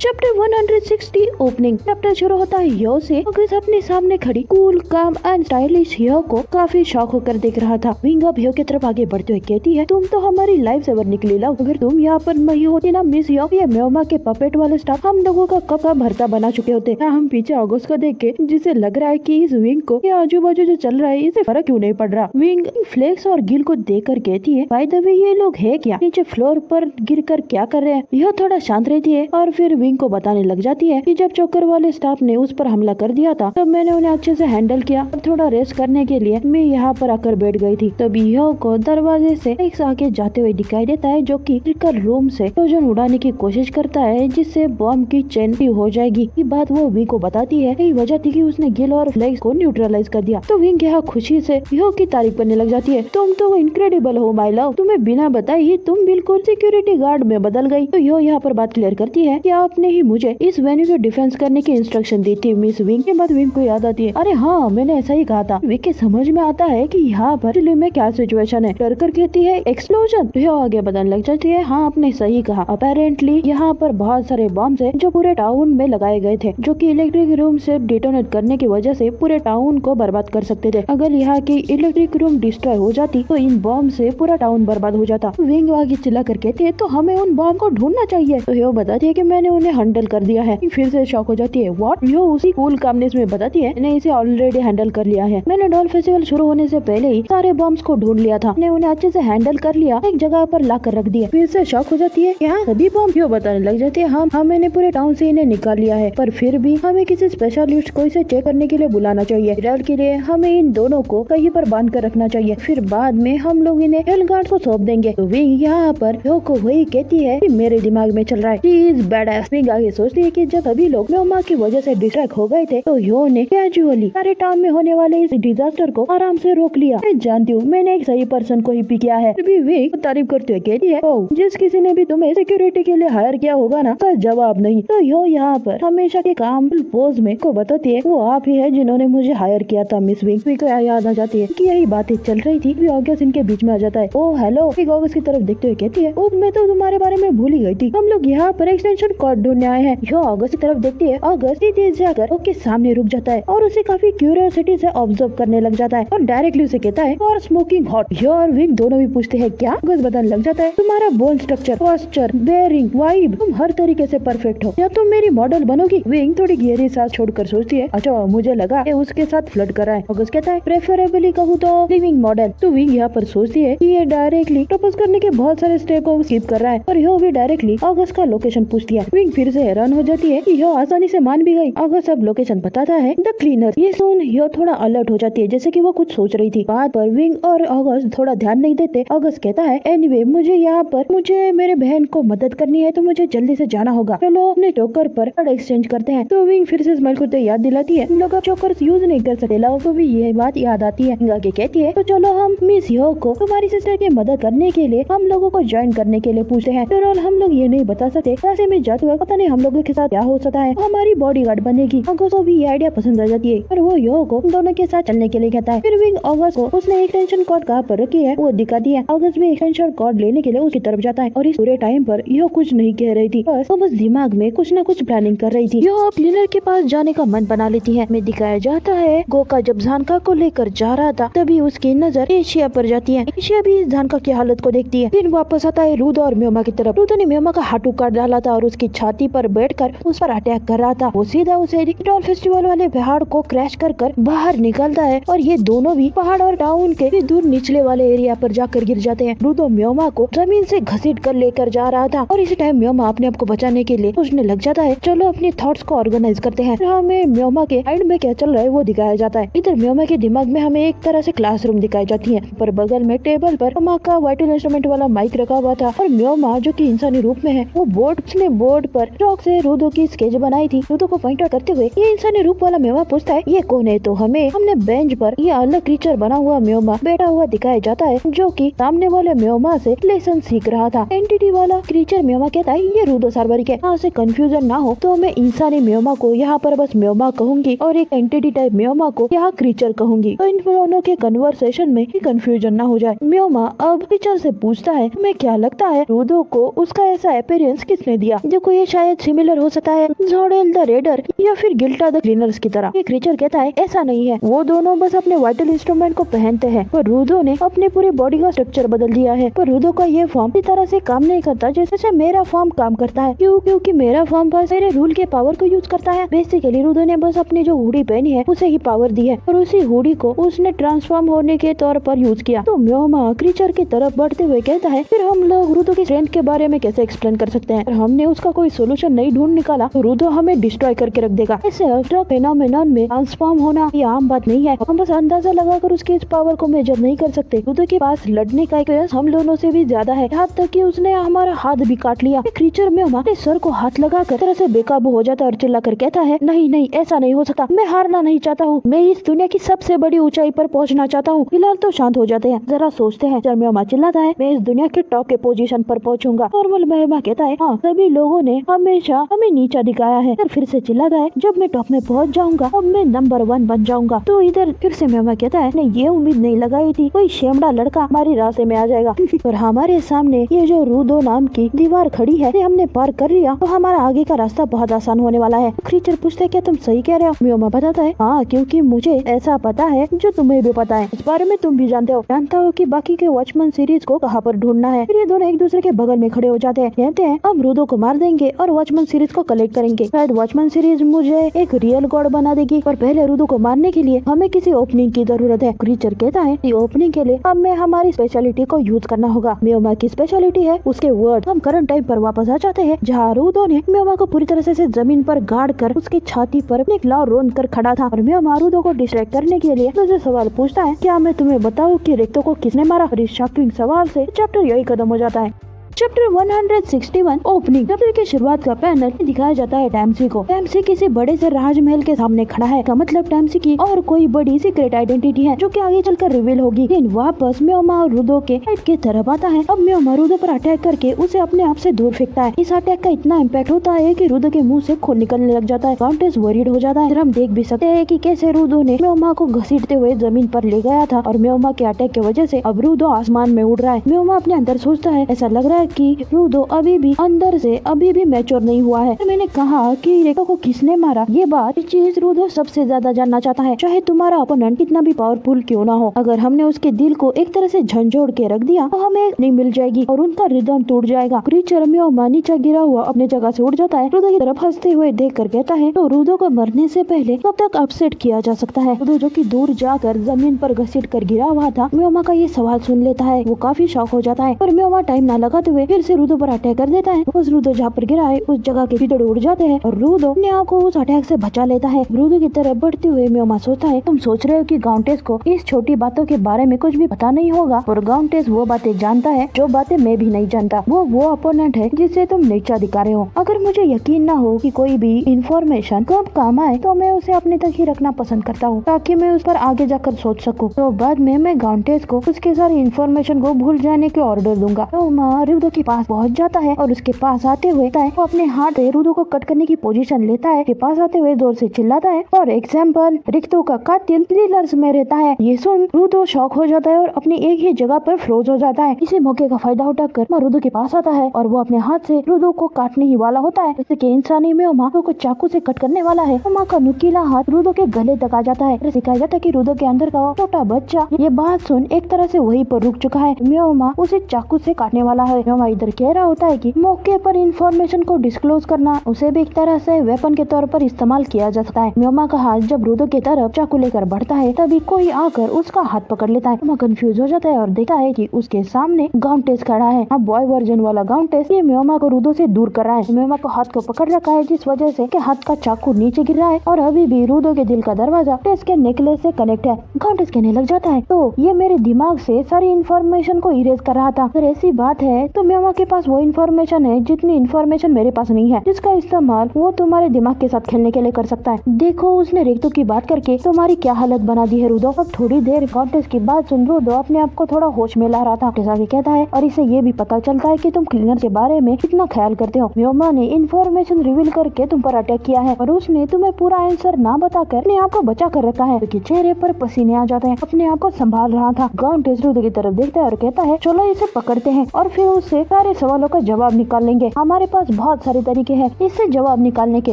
Chapter 160 opening. चैप्टर शुरू होता है यो से। अगस्त अपने सामने खड़ी कूल काम एंड स्टाइलिश यो को काफी शौक होकर देख रहा था। विंग अब यो की तरफ आगे बढ़ते हुए कहती है तुम तो हमारी लाइफ सेवर निकली लव, अगर तुम यहाँ पर नहीं होती ना मिस यो, ये मेहमा के पपेट वाले स्टाफ हम लोगों का कब का भरता बना चुके होते। हम पीछे अगस्त को देख के जिसे लग रहा है कि इस विंग को ये आजू बाजू जो चल रहा है इसे फर्क क्यों नहीं पड़ रहा। विंग फ्लेक्स और गिल को देख कर कहती है बाय द वे ये लोग है क्या, नीचे फ्लोर पर गिर कर क्या कर रहे हैं? यह थोड़ा शांत रहती है और फिर विंग को बताने लग जाती है कि जब चोकर वाले स्टाफ ने उस पर हमला कर दिया था तब मैंने उन्हें अच्छे से हैंडल किया और थोड़ा रेस्ट करने के लिए मैं यहाँ पर आकर बैठ गई थी। तभी यो को दरवाजे से एक आगे जाते हुए दिखाई देता है जो कि रूम से ट्रोजन उड़ाने की कोशिश करता है जिससे बॉम्ब की चेन हो जाएगी। ये बात वो विंग को बताती है। यही वजह थी कि उसने गिल और फ्लेक्स को न्यूट्रलाइज कर दिया। तो विंग यहाँ खुशी से यो की तारीफ करने लग जाती है। तुम तो इनक्रेडिबल हो माय लव, तुम्हें बिना बताए ही तुम बिल्कुल सिक्योरिटी गार्ड में बदल गई। तो यो यहाँ पर बात क्लियर करती है कि आपने ही मुझे इस वेन्यू को डिफेंस करने की इंस्ट्रक्शन दी थी मिस विंग। के बाद विंग को याद आती है अरे हाँ मैंने ऐसा ही कहा था। विंग के समझ में आता है कि यहाँ पर में क्या सिचुएशन है। डर कर कहती है एक्सप्लोजन। यो आगे बताने लग जाती है हाँ आपने सही कहा, अपेरेंटली यहाँ पर बहुत सारे बॉम्ब है जो पूरे टाउन में लगाए गए थे जो कि इलेक्ट्रिक रूम से डिटोनेट करने की वजह से पूरे टाउन को बर्बाद कर सकते थे। अगर यहाँ की इलेक्ट्रिक रूम डिस्ट्रॉय हो जाती तो इन बॉम्ब से पूरा टाउन बर्बाद हो जाता। विंग आगे चिल्ला कर कहती है तो हमें उन बॉम्ब को ढूंढना चाहिए। तो यो बताती है कि मैंने उन्हें हैंडल कर दिया है। फिर से शॉक हो जाती है व्हाट? यो उसी कूल कामनेस में बताती है मैंने इसे ऑलरेडी हैंडल कर लिया है। मैंने डॉल फेस्टिवल शुरू होने से पहले ही सारे बॉम्ब्स को ढूंढ लिया था। मैंने उन्हें अच्छे से हैंडल कर लिया, एक जगह पर ला कर रख दिया। फिर से शॉक हो जाती है क्या सभी बॉम्ब? यो बताने लग जाती है हाँ मैंने पूरे टाउन से इन्हें निकाल लिया है, पर फिर भी हमें किसी स्पेशलिस्ट को इसे चेक करने के लिए बुलाना चाहिए। फिलहाल के लिए हमें इन दोनों को कहीं पर बांध कर रखना चाहिए, फिर बाद में हम लोग इन्हें हेल गार्ड को सौंप देंगे। तो विंग यहाँ पर यो को वही कहती है कि मेरे दिमाग में चल रहा है शी इज बैडएस। विंग आगे सोचती है कि जब सभी लोग म्योमा की वजह से डिस्ट्रैक्ट हो गए थे तो ह्यो ने कैजुअली सारे टाउन में होने वाले इस डिजास्टर को आराम से रोक लिया। मैं जानती हूँ मैंने एक सही पर्सन को ही पिक किया है। फिर भी विंग तारीफ करते हुए कहती है, ओह जिस किसी ने भी तुम्हें सिक्योरिटी के लिए हायर किया होगा ना, उसका जवाब नहीं। तो ह्यो यहाँ पर हमेशा के काम पोज में को बताती है, वो आप ही है जिन्होंने मुझे हायर किया था मिस विंग। विंग को याद आ जाती है कि यही बातें चल रही थी। ऑगस्ट इनके बीच में आ जाता है। ओ हेलो। ऑगस्ट की तरफ देखते हुए कहती है, ओ मैं तो तुम्हारे बारे में भूल ही गई थी, हम लोग यहाँ पर एक्सटेंशन कॉर्ड ढूंढने आए हैं। यो ऑगस्ट की तरफ देखती है। ऑगस्ट सीधे जाकर उसके सामने रुक जाता है और उसे काफी क्यूरियोसिटी से ऑब्जर्व करने लग जाता है और डायरेक्टली उसे कहता है, और स्मोकिंग हॉट। यो और विंग दोनों भी पूछते हैं क्या? ऑगस्ट बताने लग जाता है, तुम्हारा bone structure, posture, bearing, vibe, तुम हर तरीके से परफेक्ट हो। क्या तुम मेरी मॉडल बनोगी? विंग थोड़ी गहरी सांस छोड़कर सोचती है, अच्छा मुझे लगा कि उसके साथ फ्लर्ट कर रहा है। ऑगस्ट कहता है, प्रेफरेबली कहूँ तो लिविंग मॉडल। तो विंग यहाँ पर सोचती है कि ये डायरेक्टली प्रपोज करने के बहुत सारे स्टेप को स्किप कर रहा है और यो भी डायरेक्टली ऑगस्ट का लोकेशन पूछती है। विंग फिर से हैरान हो जाती है कि यो आसानी से मान भी गई। ऑगस्ट अब लोकेशन बताता है, द क्लीनर। ये सुन यो थोड़ा अलर्ट हो जाती है, जैसे कि वो कुछ सोच रही थी। बात पर विंग और ऑगस्ट थोड़ा ध्यान नहीं देते। ऑगस्ट कहता है, एनीवे मुझे यहाँ पर मुझे मेरे बहन को मदद करनी है तो मुझे जल्दी से जाना होगा, चलो अपने चोकर पर कार्ड एक्सचेंज करते हैं। तो विंग फिर से स्माइल करते याद दिलाती है, हम लोग अब चोकर यूज नहीं कर सकते। लोगों को भी ये बात याद आती है। आगे कहती है, तो चलो हम मिस यो को तुम्हारी सिस्टर की मदद करने के लिए हम लोगों को ज्वाइन करने के लिए पूछते हैं। फिर हम लोग ये नहीं बता सकते ऐसे में जाते हुए पता नहीं हम लोगों के साथ क्या हो सकता है, हमारी बॉडी गार्ड बनेगी। ऑगस्ट को भी ये आइडिया पसंद आ जाती है और वो यो को दोनों के साथ चलने के लिए कहता है। फिर विंग ऑगस्ट को उसने एक्सटेंशन कॉर्ड कहाँ पर रखी है वो दिखाती है। ऑगस्ट भी एक्सटेंशन कॉर्ड लेने के लिए उसकी तरफ जाता है और इस पूरे टाइम पर यो कुछ नहीं कह रही थी, बस दिमाग में कुछ न कुछ प्लानिंग कर रही थी। यो क्लीनर के पास जाने का मन बना लेती है। में दिखाया जाता है गोका जब जानका को लेकर जा रहा था तभी उसकी नजर एशिया पर जाती है। एशिया भी इस जानका की हालत को देखती है। फिर वापस आता है रूदो और म्योमा की तरफ। रूदो ने म्योमा का हाथू काट डाला था और उसकी छाती पर बैठकर उस पर अटैक कर रहा था। वो सीधा उसे रिक्टॉल फेस्टिवल वाले पहाड़ को क्रैश कर बाहर निकलता है और ये दोनों भी पहाड़ और टाउन के दूर निचले वाले एरिया पर जाकर गिर जाते हैं। रूदो म्योमा को जमीन से घसीट कर लेकर जा रहा था और इसी टाइम म्योमा अपने आप को बचाने के लिए सोचने लग जाता है, चलो अपने थॉट्स को ऑर्गेनाइज करते हैं। हमें म्योमा के माइंड में क्या चल रहा है वो दिखाया जाता है। इधर म्योमा के दिमाग में हमें एक तरह से क्लासरूम दिखाई जाती है। पर बगल में टेबल पर म्योमा का वाइटल इंस्ट्रूमेंट वाला माइक रखा हुआ था और म्योमा जो कि इंसानी रूप में है वो बोर्ड पर चौक से रूदो की स्केच बनाई थी। रूदो को पॉइंट आउट करते हुए ये इंसानी रूप वाला म्योमा पूछता है, ये कौन है? तो हमने बेंच पर ये अलग क्रीचर बना हुआ म्योमा बैठा हुआ दिखाया जाता है जो कि सामने वाले म्योमा से लेसन सीख रहा था। एंटिटी वाला क्रीचर म्योमा कहता है, ये रूदो सार्वरिक है। यहाँ से कंफ्यूजन ना हो तो मैं इंसानी म्योमा को यहाँ पर बस म्योमा कहूंगी और एक एंटिटी टाइप म्योमा को यहाँ क्रीचर कहूंगी, तो इन दोनों के कन्वर्सेशन में कंफ्यूजन ना हो जाए। म्योमा अब क्रीचर से पूछता है, तुम्हें क्या लगता है रूदो को उसका ऐसा अपीयरेंस किसने दिया? देखो ये शायद सिमिलर हो सकता है जोडेल द रेडर या फिर गिल्टा द क्लीनर्स की तरह। ये क्रीचर कहता है, ऐसा नहीं है, वो दोनों बस अपने वाइटल इंस्ट्रूमेंट को पहनते हैं पर रूदो ने अपने पूरी बॉडी का स्ट्रक्चर बदल दिया है। पर रूदो का ये फॉर्म इस तरह से काम नहीं करता जैसे मेरा फॉर्म काम करता है। क्योंकि मेरा फॉर्म बस मेरे रूल के पावर को यूज करता है। बेसिकली रूदो ने बस अपनी जो हुडी पहनी है उसे ही पावर दी है और उसी हुडी को उसने ट्रांसफॉर्म होने के तौर पर यूज किया। तो म्योमा क्रीचर की तरफ बढ़ते हुए कहता है, फिर हम लोग रूदो की स्ट्रेंथ के बारे में कैसे एक्सप्लेन कर सकते हैं? हमने उसका कोई सोल्यूशन नहीं ढूंढ निकाला तो रूदो हमें डिस्ट्रॉय करके रख देगा। ऐसे अल्ट्रा फेनोमेनन में ट्रांसफॉर्म होना ये आम बात नहीं है। हम बस अंदाजा लगाकर उसकी इस पावर को मेजर नहीं कर सकते। रूदो के पास लड़ने का एक्सपीरियंस हम दोनों से भी ज्यादा है, यहाँ तक कि उसने हमारा हाथ भी काट लिया। क्रीचर में हमारे सर को हाथ लगाकर तरह से बेकाबू हो जाता है और चिल्लाकर कहता है, नहीं ऐसा नहीं हो सकता, मैं हारना नहीं चाहता हूँ, मैं इस दुनिया की सबसे बड़ी ऊंचाई पर पहुँचना चाहता हूँ। फिलहाल तो शांत हो जाते हैं, जरा सोचते हैं। म्योमा चिल्लाता है, मैं इस दुनिया के टॉप के पोजीशन पर पहुँचूंगा। नॉर्मल म्योमा कहता है, हाँ सभी लोगों ने हमेशा हमें नीचा दिखाया है। फिर से चिल्लाता है, जब मैं टॉप में पहुँच जाऊंगा अब मैं नंबर 1 बन जाऊंगा। तो इधर फिर से म्योमा कहता है, नहीं ये उम्मीद नहीं लगाई थी कोई शेमड़ा लड़का हमारी रास्ते में आ जाएगा। और हमारे सामने ये जो रूदो नाम की दीवार खड़ी है हमने पार कर लिया तो हमारा आगे का रास्ता बहुत आसान होने वाला है। क्रीचर पूछते, क्या तुम सही कह रहे हो? म्योमा बताता है, हाँ क्योंकि मुझे ऐसा पता है जो तुम्हें भी पता है, इस बारे में तुम भी जानते हो। जानता हो कि बाकी के वॉचमैन सीरीज को कहाँ पर ढूंढना है। फिर ये दोनों एक दूसरे के बगल में खड़े हो जाते हैं, कहते हैं हम रूदो को मार देंगे और वॉचमैन सीरीज को कलेक्ट करेंगे। शायद वॉचमैन सीरीज मुझे एक रियल गॉड बना देगी, पर पहले रूदो को मारने के लिए हमें किसी ओपनिंग की जरूरत है। क्रीचर कहता है, ओपनिंग के लिए हमें हमारी स्पेशलिटी को यूज करना होगा। म्योमा की स्पेशलिटी है उसके वर्ड। हम करंट टाइम पर वापस आ जाते हैं जहाँ रूदो ने म्योमा को पूरी तरह से जमीन पर गाड़ कर उसकी छाती पर एक क्लॉ रोंद कर खड़ा था और म्योमा रूदो को डिस्ट्रैक्ट करने के लिए मुझे सवाल पूछता है, क्या मैं तुम्हें बताऊं कि रेक्तो को किसने मारा? और इस शॉकिंग सवाल से चैप्टर यही खत्म हो जाता है। Chapter 161 opening. चैप्टर की शुरुआत का पैनल दिखाया जाता है टैम्सी को। टैम्सी किसी बड़े से राजमहल के सामने खड़ा है। का मतलब टैम्सी की और कोई बड़ी सीक्रेट आइडेंटिटी है जो कि आगे चलकर रिवील होगी। लेकिन वापस म्योमा और रुदो के हेड की तरफ आता है। अब म्योमा रुदो पर अटैक करके उसे अपने आप से दूर फेंकता है। इस अटैक का इतना इम्पैक्ट होता है कि रुदो के मुंह से खून निकलने लग जाता है। काउंटेस वरीड हो जाता है। हम देख भी सकते हैं कि कैसे रुदो ने म्योमा को घसीटते हुए जमीन पर ले गया था और म्योमा के अटैक की वजह से अब रुदो आसमान में उड़ रहा है। म्योमा अपने अंदर सोचता है, ऐसा लग रहा है कि रुदो अभी भी अंदर से अभी भी मैच्योर नहीं हुआ है। तो मैंने कहा कि रेखा को किसने मारा, ये बात ये चीज रुदो सबसे ज्यादा जानना चाहता है। चाहे तुम्हारा अपोनेंट कितना भी पावरफुल क्यों ना हो, अगर हमने उसके दिल को एक तरह से झंझोड़ के रख दिया तो हमें नहीं मिल जाएगी और उनका रिदम टूट जाएगा। क्रीचर म्योमा नीचे गिरा हुआ अपने जगह से उठ जाता है। रुदो की तरफ हंसते हुए देख कर कहता है, तो रुदो को मरने से पहले कब तक अपसेट किया जा सकता है। रुदो जो कि दूर जाकर जमीन पर घसीट कर गिरा हुआ था, म्योमा का ये सवाल सुन लेता है। वो काफी शॉक हो जाता है और म्योमा टाइम ना लगाते हुए फिर से रुदो पर अटैक कर देता है। उस रुदो जहाँ पर गिरा है उस जगह के कीड़े उड़ जाते हैं और रुदो अपने आप को उस अटैक से बचा लेता है। रुदो की तरफ बढ़ते हुए म्योमा सोचता है, तुम सोच रहे हो कि गाउंटेस को इस छोटी बातों के बारे में कुछ भी पता नहीं होगा, और गाउंटेस वो बातें जानता है जो बातें मैं भी नहीं जानता। वो अपोनेंट है जिससे तुम नीचा दिखा रहे हो। अगर मुझे यकीन ना हो कि कोई भी इंफॉर्मेशन कब काम आए तो मैं उसे अपने तक ही रखना पसंद करता हूँ ताकि मैं उस पर आगे जाकर सोच सकूँ। तो बाद में मैं गाउंटेस को उसके सारी इंफॉर्मेशन को भूल जाने के ऑर्डर दूंगा। तो रुदो के पास पहुँच जाता है और उसके पास आते हुए वो अपने हाथ से रुदो को कट करने की पोजीशन लेता है। के पास आते हुए जोर से चिल्लाता है, और एग्जाम्पल रिक्तो का कातिल थ्रिलर्स में रहता है। ये सुन रुदो शॉक हो जाता है और अपनी एक ही जगह पर फ्रोज हो जाता है। इसी मौके का फायदा उठाकर रुदो के पास आता है और वो अपने हाथ से रुदो को काटने ही वाला होता है, जैसे कि इंसानी में रुदो को चाकू से कट करने वाला है। माँ का नुकीला हाथ रुदो के गले तक आ जाता है। सिखाया जाता है कि रुदो के अंदर का छोटा बच्चा ये बात सुन एक तरह से वहीं पर रुक चुका है। म्योमा उसे चाकू से काटने वाला है। म्योमा इधर कह रहा होता है कि मौके पर इंफॉर्मेशन को डिस्क्लोज करना उसे भी एक तरह से वेपन के तौर पर इस्तेमाल किया जा सकता है। म्योमा का हाथ जब रुदो की तरफ चाकू लेकर बढ़ता है तभी कोई आकर उसका हाथ पकड़ लेता है। म्योमा कंफ्यूज हो जाता है और देखता है कि उसके सामने गाउंटेस खड़ा है। अब बॉय वर्जन वाला गाउंटेस ये म्योमा को रुदो से दूर कर रहा है। म्योमा को हाथ को पकड़ रखा है जिस वजह से हाथ का चाकू नीचे गिर रहा है और अभी भी रुदो के दिल का दरवाजा टेस के नेकलेस से कनेक्ट है। गाउंटेस कहने लग जाता है, तो ये मेरे दिमाग से सारी इंफॉर्मेशन को इरेज कर रहा था। अगर ऐसी बात है तो म्योमा के पास वो इंफॉर्मेशन है जितनी इंफॉर्मेशन मेरे पास नहीं है, जिसका इस्तेमाल वो तुम्हारे दिमाग के साथ खेलने के लिए कर सकता है। देखो उसने रिक्तो की बात करके तुम्हारी क्या हालत बना दी है रुदो। अब थोड़ी देर गाउंटेस की बात सुन रुदो अपने आप को थोड़ा होश में ला रहा था। आगे कहता है, और इसे ये भी पता चलता है कि तुम क्लीनर के बारे में कितना ख्याल करते हो। म्योमा ने इंफॉर्मेशन रिवील करके तुम पर अटैक किया है और उसने तुम्हें पूरा आंसर ना बताकर अपने आप को बचा कर रखा है। क्योंकि चेहरे पर पसीने आ जाते हैं। अपने आप को संभाल रहा था। गाउंटेस रुदो की तरफ देखता है और कहता है, चलो इसे पकड़ते हैं और फिर उससे सारे सवालों का जवाब निकाल लेंगे। हमारे पास बहुत सारे तरीके हैं इससे जवाब निकालने के,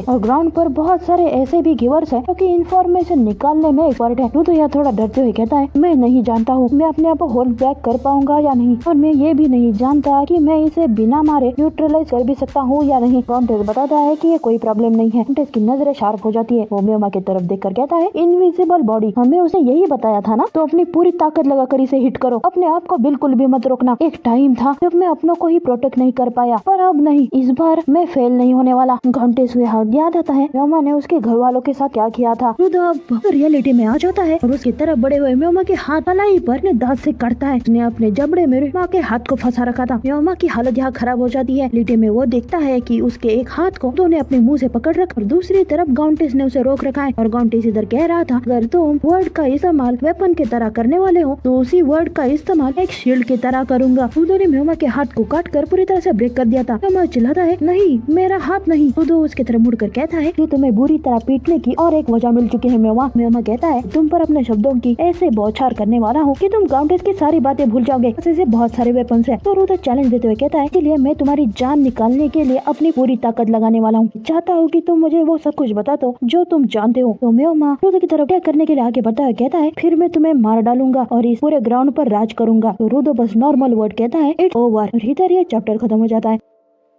और ग्राउंड पर बहुत सारे ऐसे भी गिवर्स हैं क्योंकि इंफॉर्मेशन निकालने में एक्सपर्ट है। रुदो यह थोड़ा डरते हुए कहता है, मैं नहीं जानता हूँ मैं अपने आप को होल्ड बैक कर पाऊंगा या नहीं, और मैं ये भी नहीं जानता कि मैं इसे बिना मारे न्यूट्रलाइज कर भी सकता हूँ या नहीं। गाउंटेस बताता है कि ये कोई प्रॉब्लम नहीं है। गाउंटेस की नजरें शार्प हो जाती है। वो म्योमा की तरफ देखकर कहता है, इनविजिबल बॉडी, हमें उसे यही बताया था ना, तो अपनी पूरी ताकत लगाकर इसे हिट करो। अपने आप को बिल्कुल भी मत रोकना। एक टाइम था जब मैं अपनों को ही प्रोटेक्ट नहीं कर पाया, पर अब नहीं, इस बार मैं फेल नहीं होने वाला। गाउंटेस हुए हाथ याद आता है म्योमा ने उसके घर वालों के साथ क्या किया था। रुदो अब रियलिटी में आ जाता है और उसकी तरफ बड़े हुए म्योमा के हाथ पलाई पर अपने दांत से काटता है। उसने अपने जबड़े में म्योमा के हाथ को फंसा रखा था। म्योमा की हालत यहाँ खराब हो जाती है। रियलिटी में वो देखता है कि उसके एक हाथ को दोनों ने अपने मुंह से पकड़ रखा और दूसरी तरफ गाउंटेस ने उसे रोक रखा है। और गाउंटेस इधर कह रहा था, अगर तुम वर्ड का इस्तेमाल वेपन की तरह करने वाले हो तो उसी वर्ड का इस्तेमाल एक शील्ड की तरह करूंगा। रुदो ने म्योमा के हाथ को काट कर पूरी तरह से ब्रेक कर दिया था। म्योमा चिल्लाता है, नहीं मेरा हाथ नहीं। रुदो उसकी तरफ मुड़कर कहता है कि तुम्हें बुरी तरह पीटने की और एक वजह मिल चुकी है म्योमा। म्योमा कहता है, तुम पर अपने शब्दों की ऐसे बौछार करने वाला हूँ कि तुम गाउंटेस की सारी बातें भूल जाओगे। ऐसे बहुत सारे वेपन्स हैं। तो रुदो चैलेंज देते हुए कहता है, इसलिए मैं तुम्हारी जान निकालने के लिए अपनी पूरी ताकत लगाने वाला हूँ। चाहता हूँ कि तुम मुझे वो सब कुछ बता दो जो तुम जानते हो। तो म्योमा रुदो की तरफ अटैक करने के लिए आगे बढ़ता है, कहता है, फिर मैं तुम्हें मार डालूंगा और इस पूरे ग्राउंड पर राज करूंगा। तो रुदो बस नॉर्मल वर्ड कहता है, इट्स ओवर। और इधर ये चैप्टर खत्म हो जाता है।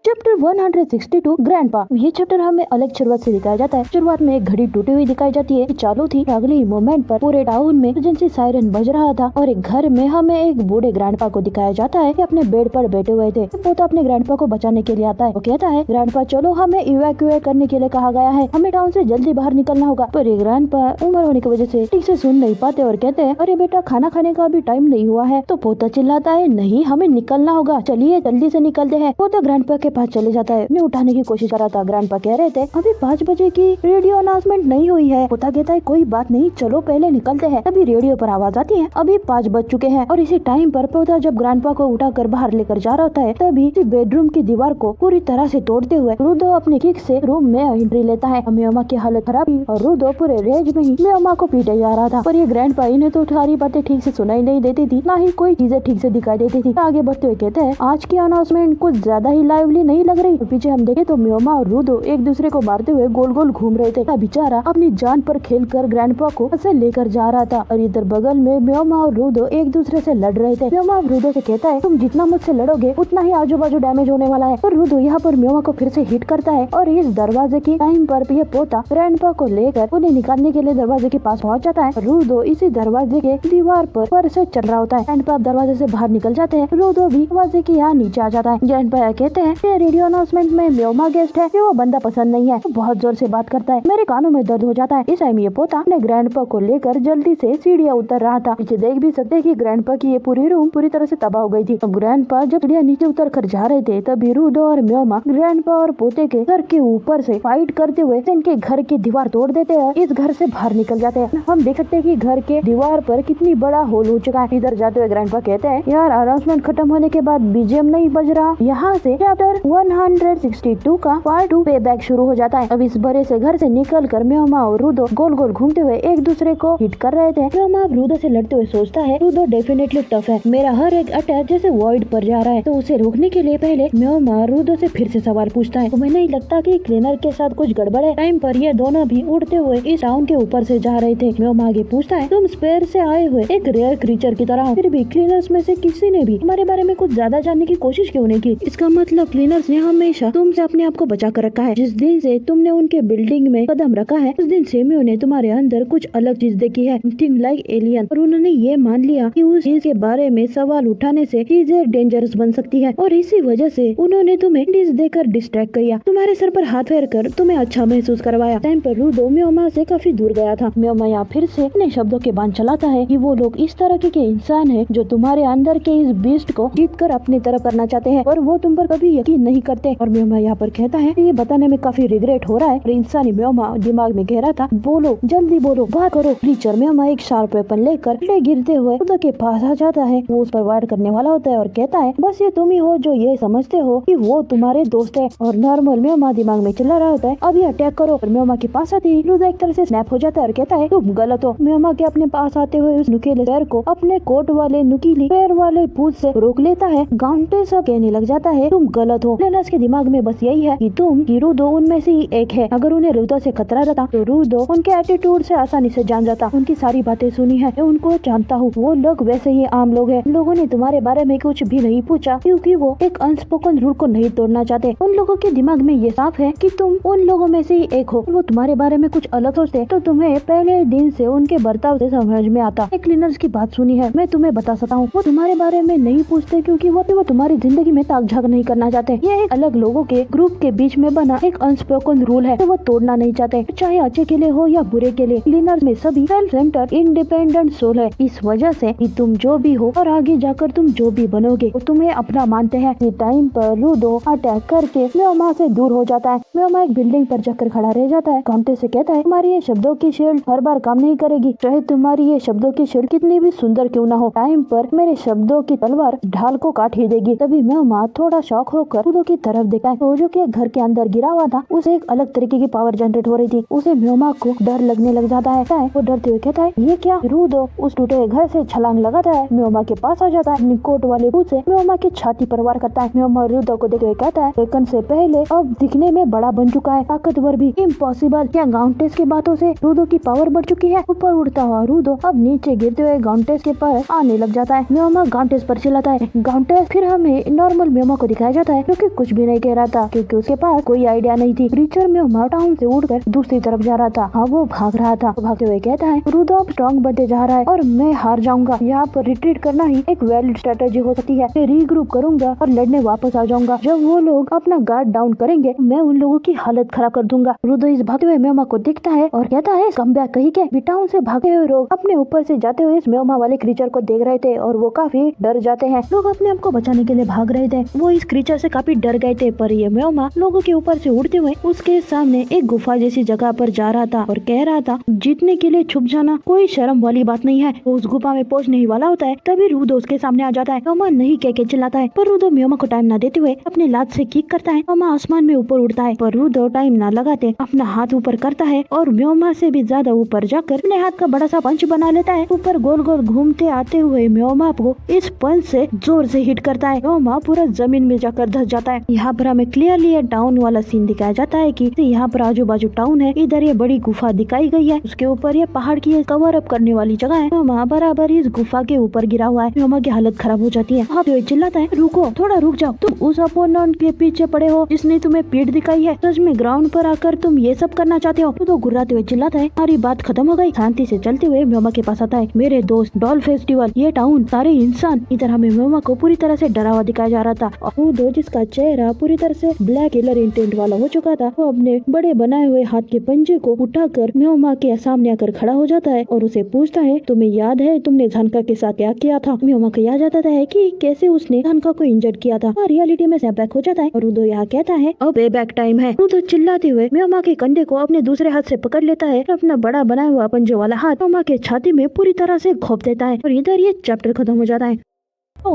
Chapter 162 grandpa. ये चैप्टर हमें अलग शुरुआत से दिखाया जाता है। शुरुआत में एक घड़ी टूटी हुई दिखाई जाती है, चालू थी। अगले ही मोमेंट पर पूरे टाउन में इमरजेंसी सायरन बज रहा था और एक घर में हमें एक बूढ़े ग्रैंडपा को दिखाया जाता है कि अपने बेड पर बैठे हुए थे। पोता अपने ग्रैंडपा को बचाने के लिए आता है। वो कहता है, ग्रैंडपा चलो, हमें इवैक्यूएट करने के लिए कहा गया है, हमें टाउन से जल्दी बाहर निकलना होगा। पर ये ग्रैंडपा उम्र होने की वजह से ठीक से सुन नहीं पाते और कहते हैं, अरे बेटा, खाना खाने का भी टाइम नहीं हुआ है। तो पोता चिल्लाता है, नहीं, हमें निकलना होगा, चलिए जल्दी से निकलते हैं। पोता ग्रैंडपा के पास चले जाता है, उन्हें उठाने की कोशिश कर रहा था। ग्रैंडपा कह रहे थे, अभी 5 बजे की रेडियो अनाउंसमेंट नहीं हुई है। पोता कहता है, कोई बात नहीं, चलो पहले निकलते हैं। तभी रेडियो पर आवाज आती है, अभी 5 बज चुके हैं। और इसी टाइम पर पोता जब ग्रैंडपा को उठाकर बाहर लेकर जा रहा होता है, तभी बेडरूम की दीवार को पूरी तरह से तोड़ते हुए रूडो अपने किक से रूम में एंट्री लेता है। म्योमा की हालत खराब थी और रूडो पूरे रेज में ही म्योमा को पीटे जा रहा था। पर ये ग्रैंडपा इन्हें तो सारी बातें ठीक से सुनाई नहीं देती थी, ना ही कोई चीजें ठीक से दिखाई देती थी। आगे बढ़ते हुए कहते हैं, आज की अनाउंसमेंट कुछ ज्यादा ही लाइवली नहीं लग रही। पीछे हम देखे तो म्योमा और रूडो एक दूसरे को मारते हुए गोल गोल घूम रहे थे। बेचारा अपनी जान पर खेलकर ग्रैंडपा को ऐसे लेकर जा रहा था और इधर बगल में म्योमा और रूडो एक दूसरे से लड़ रहे थे। म्योमा रूडो से कहता है, तुम जितना मुझसे लड़ोगे उतना ही आजू बाजू डैमेज होने वाला है। और रूडो यहाँ पर म्योमा को फिर से हिट करता है और इस दरवाजे की टाइम पर ये पोता ग्रैंडपा को लेकर उन्हें निकालने के लिए दरवाजे के पास पहुँच जाता है। रूडो इसी दरवाजे के दीवार पर से चल रहा होता है। ग्रैंडपा दरवाजे से बाहर निकल जाते हैं, रूडो भी दरवाजे के यहाँ नीचे आ जाता है। ग्रैंडपा कहते हैं, रेडियो अनाउंसमेंट में म्योमा गेस्ट है, वो बंदा पसंद नहीं है, वो बहुत जोर से बात करता है, मेरे कानों में दर्द हो जाता है। इस टाइम ये पोता अपने ग्रैंडपा को लेकर जल्दी से सीढ़ियाँ उतर रहा था। पीछे देख भी सकते हैं कि ग्रैंडपा की ये पूरी रूम पूरी तरह से तबाह हो गई थी। अब ग्रैंडपा जब सीढ़ियाँ नीचे उतर कर जा रहे थे, तभी रूडो और म्योमा ग्रैंडपा और पोते के घर के ऊपर से फाइट करते हुए इनके घर की दीवार तोड़ देते हैं, इस घर से बाहर निकल जाते हैं। हम देख सकते हैं कि घर के दीवार पर कितनी बड़ा होल हो चुका है। इधर जाते हुए ग्रैंडपा कहते हैं, यार अनाउंसमेंट खत्म होने के बाद बीजीएम नहीं बज रहा। यहाँ से चैप्टर 162 का पार्ट 2 पे बैक शुरू हो जाता है। अब इस बड़े से घर से निकल कर म्योमा और रूडो गोल गोल घूमते हुए एक दूसरे को हिट कर रहे थे। म्योमा रूडो से लड़ते हुए सोचता है, रूडो डेफिनेटली टफ है, मेरा हर एक अटैक जैसे वॉइड पर जा रहा है। तो उसे रोकने के लिए पहले म्योमा रूडो से फिर से सवाल पूछता है, तुम्हें नहीं लगता कि क्लीनर के साथ कुछ गड़बड़ है? टाइम पर ये दोनों भी उड़ते हुए इस टाउन के ऊपर से जा रहे थे। म्योमा आगे पूछता है, तुम स्पेयर से आए हुए एक रेयर क्रीचर की तरह, फिर भी क्लीनर्स में से किसी ने भी तुम्हारे बारे में कुछ ज्यादा जानने की कोशिश क्यों नहीं की? इसका मतलब क्लीनर्स ने हमेशा तुमसे अपने आप को बचा कर रखा है। जिस दिन से तुमने उनके बिल्डिंग में कदम रखा है, उस दिन से ने तुम्हारे अंदर कुछ अलग चीज देखी है, समथिंग लाइक एलियन। और उन्होंने ये मान लिया कि उस चीज के बारे में सवाल उठाने से चीजें डेंजरस बन सकती है और इसी वजह से उन्होंने तुम्हें डिस देकर डिस्ट्रैक्ट किया, तुम्हारे सर पर हाथ फेर कर तुम्हें अच्छा महसूस करवाया। टाइम पर रूडो म्योमा से काफी दूर गया था। म्योमा यहाँ फिर से अपने शब्दों के बांध चलाता है कि वो लोग इस तरह के इंसान है जो तुम्हारे अंदर के इस बीस्ट को जीत कर अपनी तरफ करना चाहते हैं और वो तुम पर कभी यकीन नहीं करते। और म्योमा यहाँ पर कहता है, ये बताने में काफी रिग्रेट हो रहा है। और इंसानी म्योमा दिमाग में कह रहा था, बोलो जल्दी बोलो, बात करो। क्रीचर म्योमा एक शार्प वेपन लेकर गिरते हुए रूडो के पास आ जाता है। वो उस पर वार करने वाला होता है और कहता है, बस ये तुम ही हो जो ये समझते हो कि वो तुम्हारे दोस्त है। और नॉर्मल म्योमा दिमाग में चिल्ला रहा होता है, अभी अटैक करो। और म्योमा के पास आती ही रूडो एक तरह से स्नैप हो जाता है और कहता है, तुम गलत हो। म्योमा के अपने पास आते हुए उस नुकीले पैर को अपने कोट वाले नुकीली पैर वाले पूंछ से रोक लेता है। गांटे सा कहने लग जाता है, तुम गलत हो। लेनस के दिमाग में बस यही है कि तुम रूडो उनमें से ही एक है। अगर उन्हें रूडो से खतरा रहता तो रूडो उनके एटीट्यूड से आसानी से जान जाता। उनकी सारी बातें सुनी है, मैं उनको जानता हूँ। वो लोग वैसे ही आम लोग हैं। लोगों ने तुम्हारे बारे में कुछ भी नहीं पूछा क्योंकि वो एक अनस्पोकन रूल को नहीं तोड़ना चाहते। उन लोगों के दिमाग में ये साफ है कि तुम उन लोगों में से ही एक हो। वो तुम्हारे बारे में कुछ अलग सोचते तो तुम्हें पहले दिन से उनके बर्ताव से समझ में आता। एक क्लीनर्स की बात सुनी है, मैं तुम्हें बता सकता हूँ। वो तुम्हारे बारे में नहीं पूछते क्योंकि वो तुम्हारी जिंदगी में ताक झाक नहीं करना चाहते। ये एक अलग लोगों के ग्रुप के बीच में बना एक अनस्पोकन रूल है, तो वो तोड़ना नहीं चाहते, चाहे अच्छे के लिए हो या बुरे के लिए। क्लीनर्स में सभी सेल्फ सेंटर इंडिपेंडेंट सोल है। इस वजह से कि तुम जो भी हो और आगे जाकर तुम जो भी बनोगे वो तुम्हें अपना मानते हैं। इस टाइम पर रूडो अटैक करके म्योमा से दूर हो जाता है। म्योमा एक बिल्डिंग पर जाकर खड़ा रह जाता है। काउंटे से कहता है, तुम्हारी ये शब्दों की शील्ड हर बार काम नहीं करेगी, चाहे तुम्हारी ये शब्दों की शील्ड कितनी भी सुंदर क्यों ना हो। टाइम पर मेरे शब्दों की तलवार ढाल को काट ही देगी। तभी म्योमा थोड़ा शॉक होकर रूडो की तरफ देखता है। तो जो कि घर के अंदर गिरा हुआ था, उसे एक अलग तरीके की पावर जनरेट हो रही थी। उसे म्योमा को डर लगने लग जाता है। वो डरते हुए कहता है, ये क्या? रूडो उस टूटे घर से छलांग लगाता है, म्योमा के पास आ जाता है। कोट वाले पूछ से म्योमा की छाती पर वार करता है। म्योमा रूडो को देखते हुए कहता है, सेकंड से पहले अब दिखने में बड़ा बन चुका है, ताकतवर भी। इम्पॉसिबल। क्या गाउंटेस की बातों से रूडो की पावर बढ़ चुकी है? ऊपर उड़ता हुआ रूडो अब नीचे गिरते हुए गाउंटेस के पास आने लग जाता है। म्योमा गाउंटेस पर चिल्लाता है, गाउंटेस। फिर हमें नॉर्मल म्योमा को दिखाया जाता है। क्योंकि कुछ भी नहीं कह रहा था, क्योंकि उसके पास कोई आइडिया नहीं थी। क्रीचर म्योमा टाउन से उड़कर दूसरी तरफ जा रहा था। हाँ, वो भाग रहा था। भागते हुए कहता है, रूदो अब स्ट्रॉन्ग बनते जा रहा है और मैं हार जाऊंगा। यहाँ पर रिट्रीट करना ही एक वैलिड स्ट्रेटेजी हो सकती है। मैं रीग्रुप करूंगा और लड़ने वापस आ जाऊंगा। जब वो लोग अपना गार्ड डाउन करेंगे, मैं उन लोगों की हालत खराब कर दूंगा। रूदो इस भागते हुए म्योमा को देखता है और कहता है, कम बैक कही के। टाउन से भागे हुए लोग अपने ऊपर से जाते हुए इस म्योमा वाले क्रीचर को देख रहे थे और वो काफी डर जाते हैं। लोग अपने आप को बचाने के लिए भाग रहे थे। वो इस क्रीचर से काफी डर गए थे, पर ये म्योमा लोगों के ऊपर से उड़ते हुए उसके सामने एक गुफा जैसी जगह पर जा रहा था और कह रहा था, जीतने के लिए छुप जाना कोई शर्म वाली बात नहीं है। वो उस गुफा में पहुंचने ही वाला होता है, तभी रूदो उसके सामने आ जाता है। म्योमा नहीं कह के चिल्लाता है, पर रूदो म्योमा को टाइम न देते हुए अपने लात से किक करता है। म्योमा आसमान में ऊपर उड़ता है, पर रूदो टाइम न लगाते अपना हाथ ऊपर करता है और म्योमा से भी ज्यादा ऊपर जाकर अपने हाथ का बड़ा सा पंच बना लेता है। ऊपर गोल गोल घूमते आते हुए म्योमा को इस पंच से जोर से हिट करता है। म्योमा पूरा जमीन में जाकर धस जाता है। यहाँ पर हमें क्लियरली ये टाउन वाला सीन दिखाया जाता है कि यहाँ पर आजू बाजू टाउन है, इधर ये बड़ी गुफा दिखाई गई है, उसके ऊपर ये पहाड़ की कवर अप करने वाली जगह है। म्योमा बराबर इस गुफा के ऊपर गिरा हुआ है। म्योमा की हालत खराब हो जाती है। वहाँ पे चिल्लाता है, रुको, थोड़ा रुक जाओ, तुम उस अपोनेंट के पीछे पड़े हो जिसने तुम्हें पीठ दिखाई है। सच में ग्राउंड पर आकर तुम ये सब करना चाहते हो? तो गुर्राते हुए चिल्लाता है, हमारी बात खत्म हो गई। शांति से चलते हुए म्योमा के पास आता है, मेरे दोस्त, डॉल फेस्टिवल, ये टाउन, सारे इंसान। इधर हमें म्योमा को पूरी तरह से डरा हुआ दिखाया जा रहा था। वो दो जिसका चेहरा पूरी तरह से ब्लैक किलर इंटेंट वाला हो चुका था, वो अपने बड़े बनाए हुए हाथ के पंजे को उठाकर म्योमा के सामने आकर खड़ा हो जाता है और उसे पूछता है, तुम्हें याद है तुमने झानका के साथ क्या किया था? म्योमा को याद आता है कि कैसे उसने झानका को इंजर्ड किया था। रियलिटी में स्नैपबैक हो जाता है और रूदो यहाँ कहता है, अब पे बैक टाइम है। रूदो चिल्लाते हुए म्योमा के कंधे को अपने दूसरे हाथ से पकड़ लेता है और अपना बड़ा बनाया हुआ पंजे वाला हाथ म्योमा के छाती में पूरी तरह से घोंप देता है और इधर ये चैप्टर खत्म हो जाता है।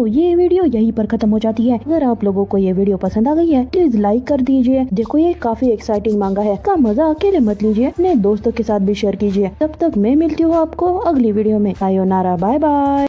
ये वीडियो यहीं पर खत्म हो जाती है। अगर आप लोगों को ये वीडियो पसंद आ गई है, प्लीज लाइक कर दीजिए। देखो, ये काफी एक्साइटिंग मांगा है, का मजा अकेले मत लीजिए, अपने दोस्तों के साथ भी शेयर कीजिए। तब तक मैं मिलती हूँ आपको अगली वीडियो में। सायोनारा, बाय बाय।